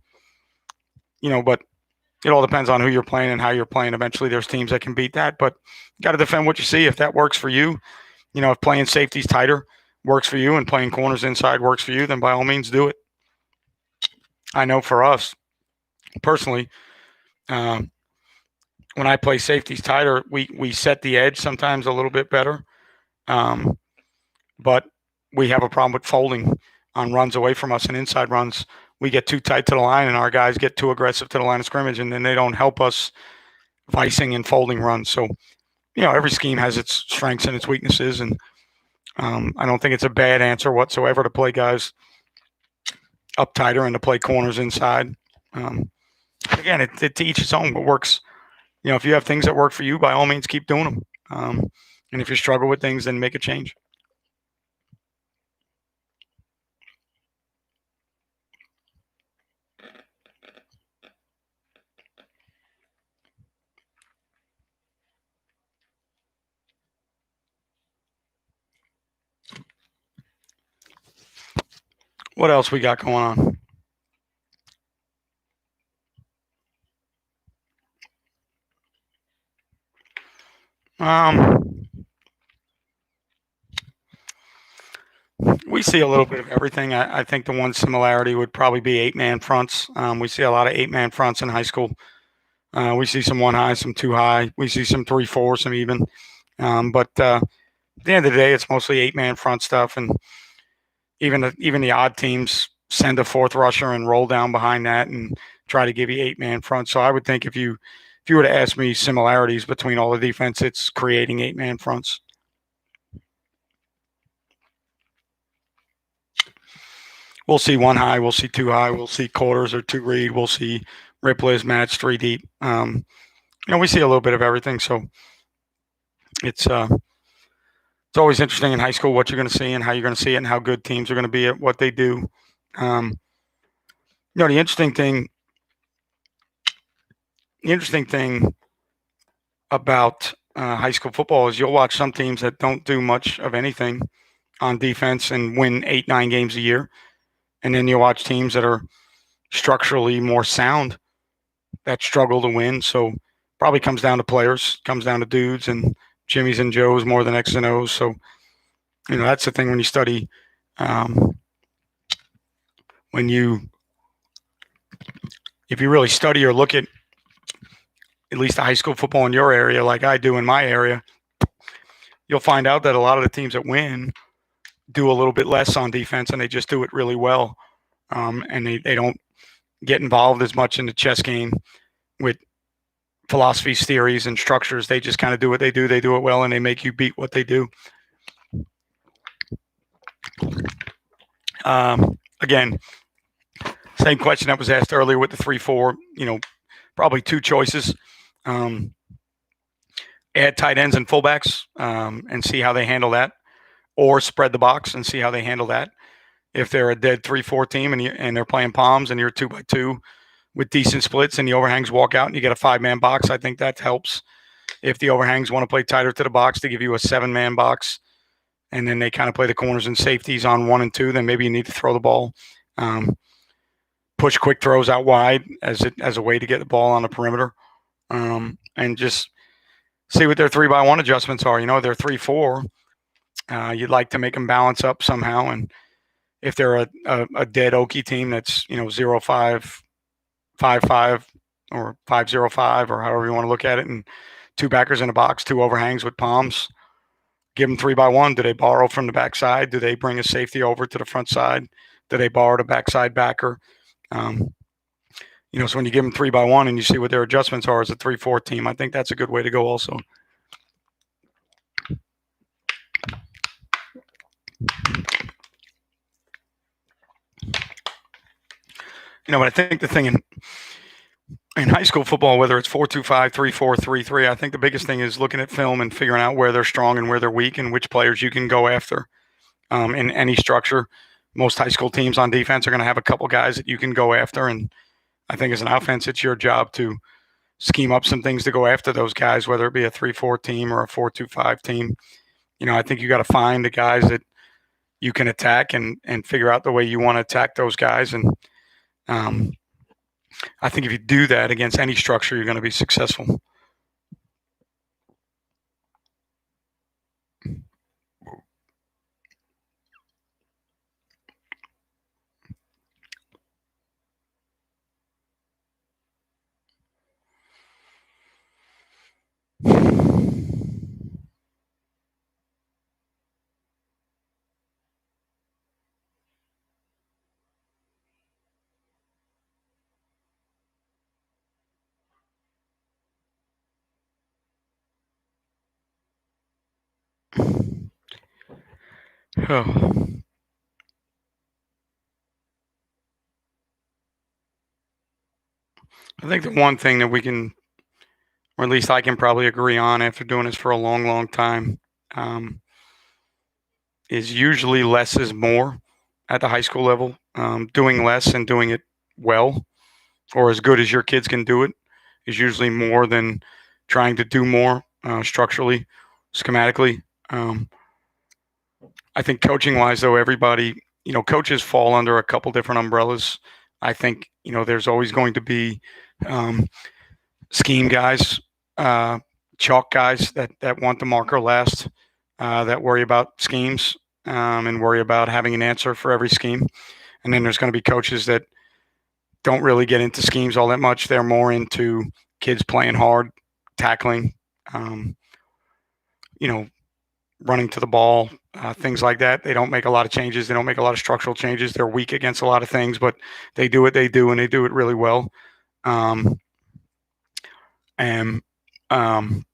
it all depends on who you're playing and how you're playing. Eventually, there's teams that can beat that, but you got to defend what you see. If that works for you, if playing safeties tighter works for you and playing corners inside works for you, then by all means do it. I know for us personally, um, when I play safeties tighter, we set the edge sometimes a little bit better, um, but we have a problem with folding on runs away from us and inside runs. We get too tight to the line, and our guys get too aggressive to the line of scrimmage, and then they don't help us vicing and folding runs. So, every scheme has its strengths and its weaknesses, and I don't think it's a bad answer whatsoever to play guys up tighter and to play corners inside. Again, it to each its own. What works, if you have things that work for you, by all means, keep doing them. And if you struggle with things, then make a change. What else we got going on? We see a little bit of everything. I think the one similarity would probably be 8-man fronts. We see a lot of 8-man fronts in high school. We see some 1 high, some 2 high. We see some 3-4, some even. But at the end of the day, it's mostly 8-man front stuff, and even the odd teams send a 4th rusher and roll down behind that and try to give you 8-man front. So I would think if you were to ask me similarities between all the defense, it's creating 8-man fronts. We'll see 1 high, we'll see 2 high, we'll see quarters or 2 read, we'll see Ripley's match 3 deep. We see a little bit of everything. So it's always interesting in high school what you're going to see and how you're going to see it and how good teams are going to be at what they do. The interesting thing about high school football is you'll watch some teams that don't do much of anything on defense and win 8-9 games a year. And then you watch teams that are structurally more sound that struggle to win. So probably comes down to players, comes down to dudes and Jimmys and Joes more than X's and O's. So, that's the thing when you study, if you really study or look at least the high school football in your area, like I do in my area, you'll find out that a lot of the teams that win do a little bit less on defense, and they just do it really well. And they don't get involved as much in the chess game with philosophies, theories, and structures. They just kind of do what they do. They do it well, and they make you beat what they do. Again, same question that was asked earlier with the 3-4. Probably 2 choices. Add tight ends and fullbacks and see how they handle that, or spread the box and see how they handle that. If they're a dead 3-4 team and they're playing palms and you're 2x2 with decent splits and the overhangs walk out and you get a 5-man box, I think that helps. If the overhangs want to play tighter to the box to give you a 7-man box, and then they kind of play the corners and safeties on 1 and 2, then maybe you need to throw the ball. Push quick throws out wide as a way to get the ball on the perimeter, and just see what their 3-by-1 adjustments are. They're 3-4. You'd like to make them balance up somehow, and if they're a dead Okie team that's 0-5, 5-5, or 5-0-5, or however you want to look at it, and 2 backers in a box, 2 overhangs with palms, give them 3-by-1. Do they borrow from the backside? Do they bring a safety over to the front side? Do they borrow the backside backer? So when you give them 3-by-1 and you see what their adjustments are as a 3-4 team, I think that's a good way to go also. But I think the thing in high school football, whether it's 4-2-5, 3-4, 3-3, I think the biggest thing is looking at film and figuring out where they're strong and where they're weak and which players you can go after. In any structure, most high school teams on defense are going to have a couple guys that you can go after, and I think as an offense, it's your job to scheme up some things to go after those guys, whether it be a 3-4 team or a 4-2-5 team. I think you got to find the guys that you can attack and figure out the way you want to attack those guys. And I think if you do that against any structure, you're going to be successful. Oh. I think the one thing that we can, or at least I can probably agree on after doing this for a long, long time, um, is usually less is more at the high school level. Doing less and doing it well, or as good as your kids can do it, is usually more than trying to do more structurally, schematically. Um, I think coaching wise, though, everybody, coaches fall under a couple different umbrellas. I think, there's always going to be um, scheme guys, uh, chalk guys that want the marker last, that worry about schemes and worry about having an answer for every scheme. And then there's going to be coaches that don't really get into schemes all that much. They're more into kids playing hard, tackling, um, you know, running to the ball, things like that. They don't make a lot of changes. They don't make a lot of structural changes. They're weak against a lot of things, but they do what they do, and they do it really well. Um, and um,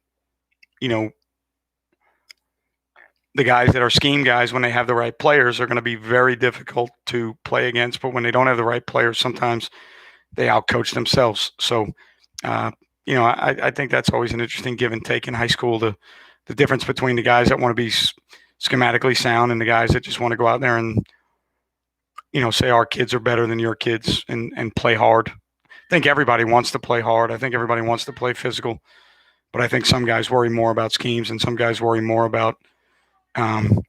you know, the guys that are scheme guys, when they have the right players, are going to be very difficult to play against. But when they don't have the right players, sometimes they outcoach themselves. So, uh, I think that's always an interesting give and take in high school. The difference between the guys that want to be schematically sound and the guys that just want to go out there and say our kids are better than your kids and play hard. I think everybody wants to play hard. I think everybody wants to play physical, but I think some guys worry more about schemes and some guys worry more about um,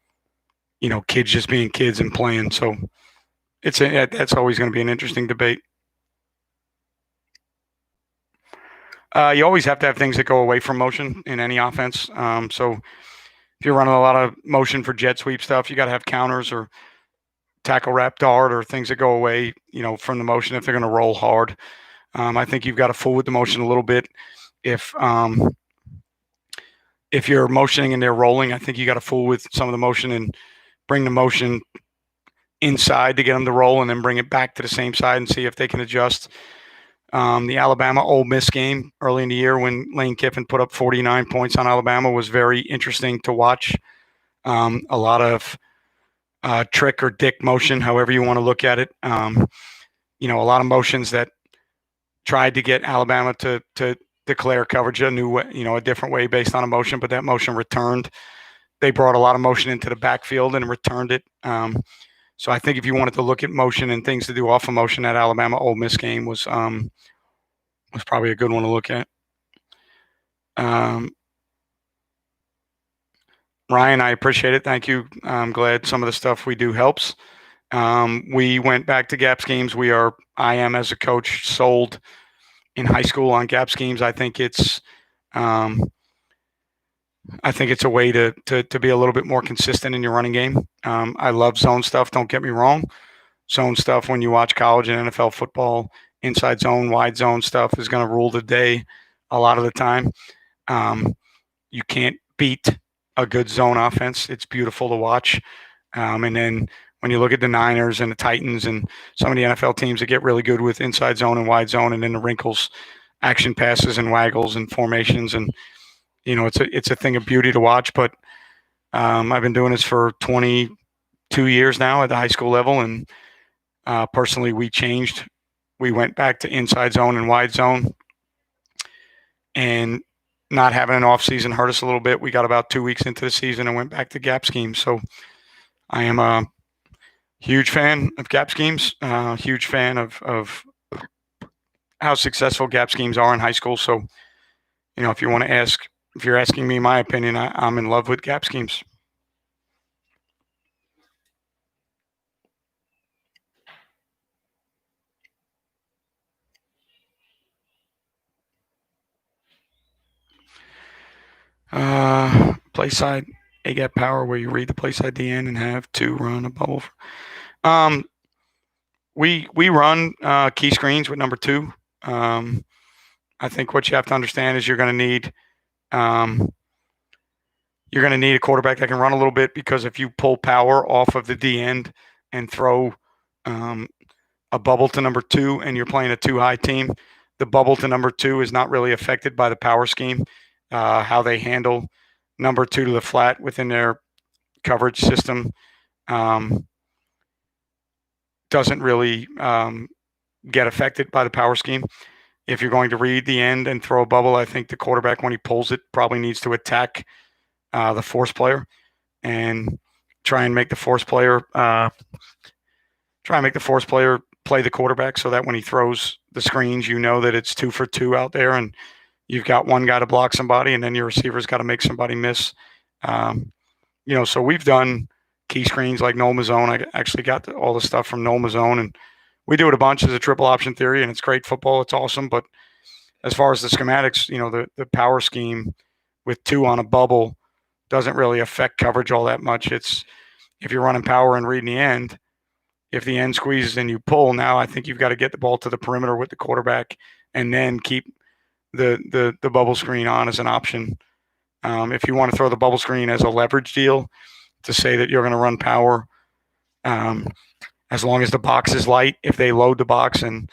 kids just being kids and playing. So that's always going to be an interesting debate. You always have to have things that go away from motion in any offense. So if you're running a lot of motion for jet sweep stuff, you got to have counters or tackle wrap dart or things that go away, from the motion if they're going to roll hard. I think you've got to fool with the motion a little bit. If you're motioning and they're rolling, I think you got to fool with some of the motion and bring the motion inside to get them to roll and then bring it back to the same side and see if they can adjust. The Alabama Ole Miss game early in the year when Lane Kiffin put up 49 points on Alabama was very interesting to watch. A lot of trick or dick motion, however you want to look at it. A lot of motions that tried to get Alabama to declare coverage a new way, a different way based on a motion, but that motion returned. They brought a lot of motion into the backfield and returned it. So I think if you wanted to look at motion and things to do off of motion, that Alabama Ole Miss game was probably a good one to look at. Ryan, I appreciate it. Thank you. I'm glad some of the stuff we do helps. We went back to gap schemes. I am as a coach sold in high school on gap schemes. I think it's a way to be a little bit more consistent in your running game. I love zone stuff. Don't get me wrong. Zone stuff when you watch college and NFL football, inside zone, wide zone stuff is going to rule the day a lot of the time. You can't beat a good zone offense. It's beautiful to watch. And then when you look at the Niners and the Titans and some of the NFL teams that get really good with inside zone and wide zone and then the wrinkles, action passes and waggles and formations, and it's a thing of beauty to watch. But I've been doing this for 22 years now at the high school level, and personally, we went back to inside zone and wide zone, and not having an off season hurt us a little bit. We got about 2 weeks into the season and went back to gap schemes. So I am a huge fan of gap schemes, huge fan of how successful gap schemes are in high school. So, if you're asking me my opinion, I'm in love with gap schemes. Play side A gap power, where you read the play side DN and have to run a bubble. Um, we run key screens with number 2. I think what you have to understand is um, you're going to need a quarterback that can run a little bit, because if you pull power off of the D end and throw um, a bubble to number 2 and you're playing a 2 high team, the bubble to number 2 is not really affected by the power scheme. How they handle number 2 to the flat within their coverage system doesn't really get affected by the power scheme. If you're going to read the end and throw a bubble, I think the quarterback, when he pulls it, probably needs to attack the force player and try and make the force player play the quarterback, so that when he throws the screens, you know that it's 2 for 2 out there, and you've got one guy to block somebody, and then your receiver's got to make somebody miss. So we've done key screens like Noel Mazzone. I actually got all the stuff from Noel Mazzone, and we do it a bunch as a triple option theory, and it's great football. It's awesome. But as far as the schematics, the power scheme with 2 on a bubble doesn't really affect coverage all that much. It's if you're running power and reading the end, if the end squeezes and you pull, now I think you've got to get the ball to the perimeter with the quarterback and then keep the bubble screen on as an option. If you want to throw the bubble screen as a leverage deal to say that you're going to run power, as long as the box is light, if they load the box and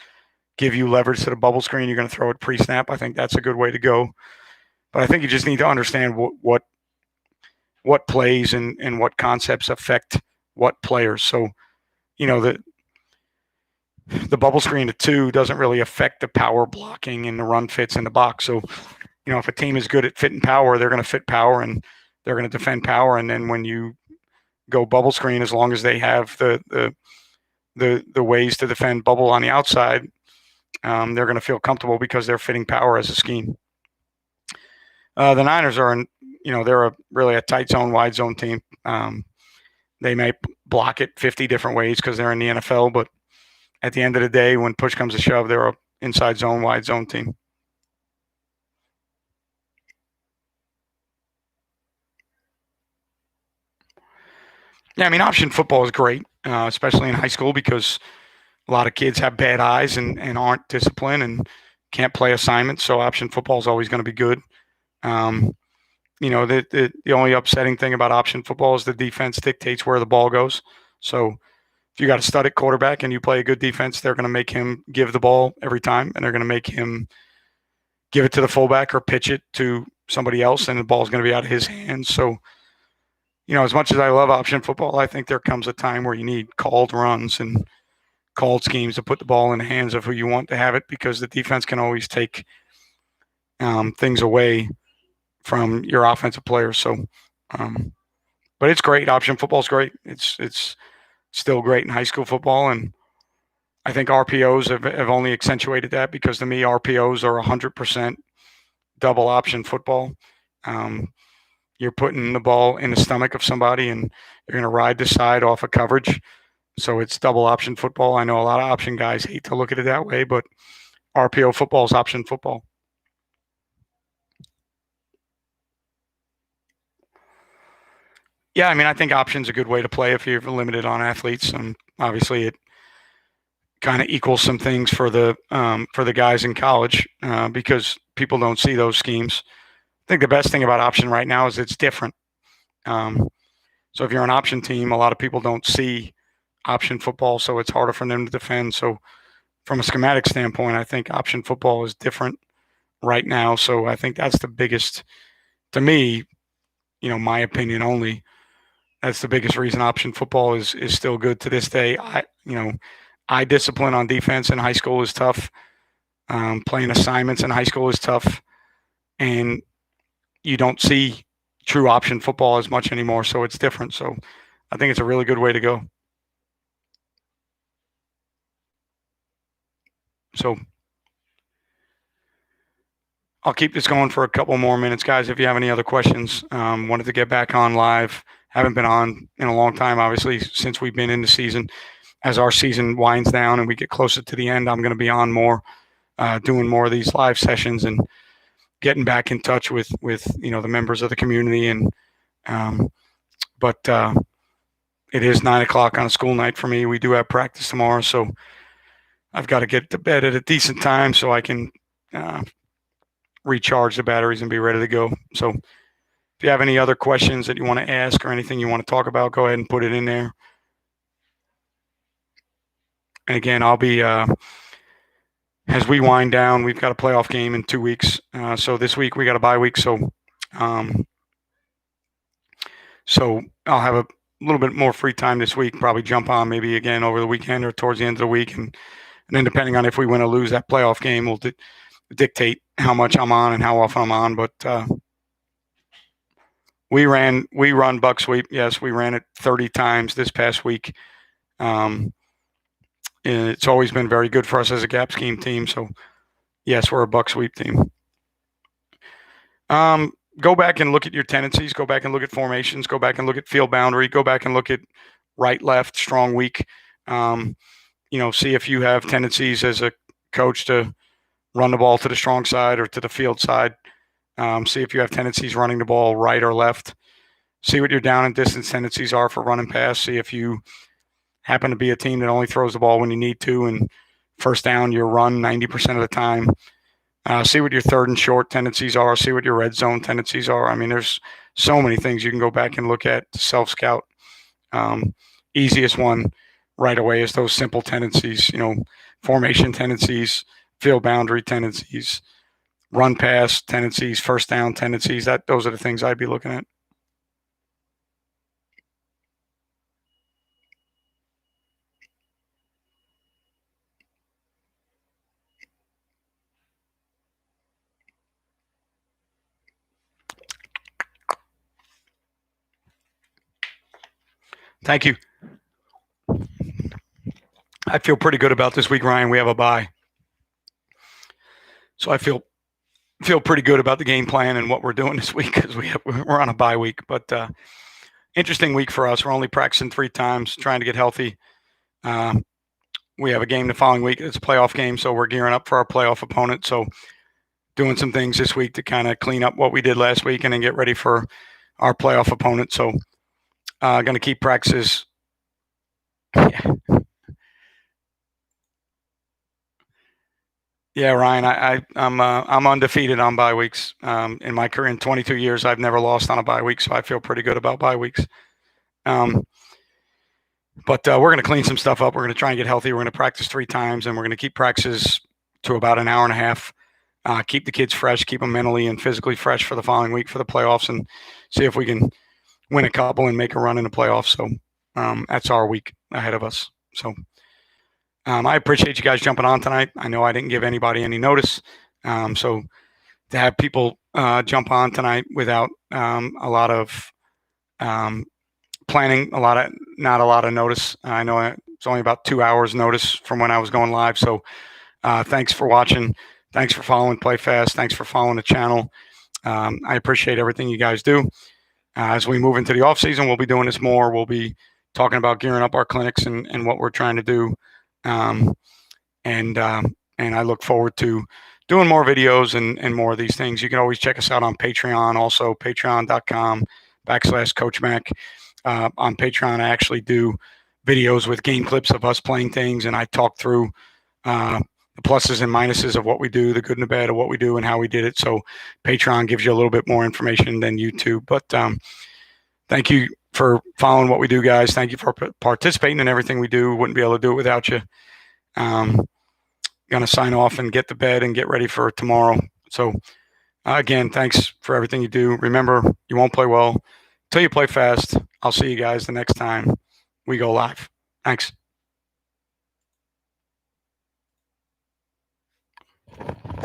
give you leverage to the bubble screen, you're going to throw it pre-snap. I think that's a good way to go. But I think you just need to understand what plays and what concepts affect what players. So, the bubble screen to 2 doesn't really affect the power blocking and the run fits in the box. So, if a team is good at fitting power, they're going to fit power and they're going to defend power. And then when you go bubble screen, as long as they have the ways to defend bubble on the outside, they're going to feel comfortable because they're fitting power as a scheme. The Niners are they're really a tight zone, wide zone team. They may block it 50 different ways because they're in the NFL, but at the end of the day, when push comes to shove, they're a inside zone, wide zone team. Yeah, I mean, option football is great, especially in high school, because a lot of kids have bad eyes and aren't disciplined and can't play assignments. So option football is always going to be good. The only upsetting thing about option football is the defense dictates where the ball goes. So if you got a stud at quarterback and you play a good defense, they're going to make him give the ball every time, and they're going to make him give it to the fullback or pitch it to somebody else, and the ball's going to be out of his hands. So, as much as I love option football, I think there comes a time where you need called runs and called schemes to put the ball in the hands of who you want to have it, because the defense can always take things away from your offensive players. So, but it's great. Option football is great. It's still great in high school football, and I think RPOs have only accentuated that, because to me, RPOs are 100% double option football. You're putting the ball in the stomach of somebody, and you're going to ride the side off of coverage. So it's double option football. I know a lot of option guys hate to look at it that way, but RPO football is option football. Yeah, I mean, I think option's a good way to play if you're limited on athletes, and obviously it kind of equals some things for the guys in college, because people don't see those schemes. I think the best thing about option right now is it's different. So if you're an option team, a lot of people don't see option football, so it's harder for them to defend. So from a schematic standpoint, I think option football is different right now. So I think that's the biggest, to me, my opinion only, that's the biggest reason option football is still good to this day. Eye discipline on defense in high school is tough. Playing assignments in high school is tough, and you don't see true option football as much anymore. So it's different. So I think it's a really good way to go. So I'll keep this going for a couple more minutes, guys. If you have any other questions, wanted to get back on live. Haven't been on in a long time, obviously, since we've been in the season. As our season winds down and we get closer to the end, I'm going to be on more, doing more of these live sessions and getting back in touch with the members of the community. And but it is 9 o'clock on a school night for me. We do have practice tomorrow, so I've got to get to bed at a decent time so I can recharge the batteries and be ready to go. So if you have any other questions that you want to ask or anything you want to talk about, go ahead and put it in there. And again, I'll be, as we wind down, we've got a playoff game in 2 weeks. So this week we got a bye week. So I'll have a little bit more free time this week, probably jump on maybe again over the weekend or towards the end of the week. And then depending on if we win or lose that playoff game will dictate how much I'm on and how often I'm on. But we run buck sweep. Yes, we ran it 30 times this past week. It's always been very good for us as a gap scheme team. So yes, we're a buck sweep team. Go back and look at your tendencies. Go back and look at formations. Go back and look at field boundary. Go back and look at right, left, strong, weak. See if you have tendencies as a coach to run the ball to the strong side or to the field side. See if you have tendencies running the ball right or left. See what your down and distance tendencies are for run and pass. See if you happen to be a team that only throws the ball when you need to, and first down you run 90% of the time. See what your third and short tendencies are. See what your red zone tendencies are. I mean, there's so many things you can go back and look at to self-scout. Easiest one right away is those simple tendencies, formation tendencies, field boundary tendencies, run pass tendencies, first down tendencies. Those are the things I'd be looking at. Thank you. I feel pretty good about this week, Ryan. We have a bye. So I feel pretty good about the game plan and what we're doing this week because we're on a bye week. But interesting week for us. We're only practicing 3 times, trying to get healthy. We have a game the following week. It's a playoff game, so we're gearing up for our playoff opponent. So doing some things this week to kind of clean up what we did last week and then get ready for our playoff opponent. So going to keep practices. Yeah, Ryan, I'm undefeated on bye weeks. In my career, in 22 years, I've never lost on a bye week, so I feel pretty good about bye weeks. But we're going to clean some stuff up. We're going to try and get healthy. We're going to practice 3 times, and we're going to keep practices to about an hour and a half. Keep the kids fresh, keep them mentally and physically fresh for the following week for the playoffs, and see if we can win a couple and make a run in the playoffs. So that's our week ahead of us. So I appreciate you guys jumping on tonight. I know I didn't give anybody any notice. So to have people jump on tonight without a lot of planning, not a lot of notice. I know it's only about 2 hours notice from when I was going live. So thanks for watching. Thanks for following Play Fast. Thanks for following the channel. I appreciate everything you guys do. As we move into the off season, we'll be doing this more. We'll be talking about gearing up our clinics and what we're trying to do. And I look forward to doing more videos and more of these things. You can always check us out on Patreon, also patreon.com/Coach Mac. On Patreon, I actually do videos with game clips of us playing things, and I talk through the pluses and minuses of what we do, the good and the bad of what we do and how we did it. So Patreon gives you a little bit more information than YouTube. But thank you for following what we do, guys. Thank you for participating in everything we do. Wouldn't be able to do it without you. Gonna sign off and get to bed and get ready for tomorrow. So again, thanks for everything you do. Remember, you won't play well till you play fast. I'll see you guys the next time we go live. Thanks.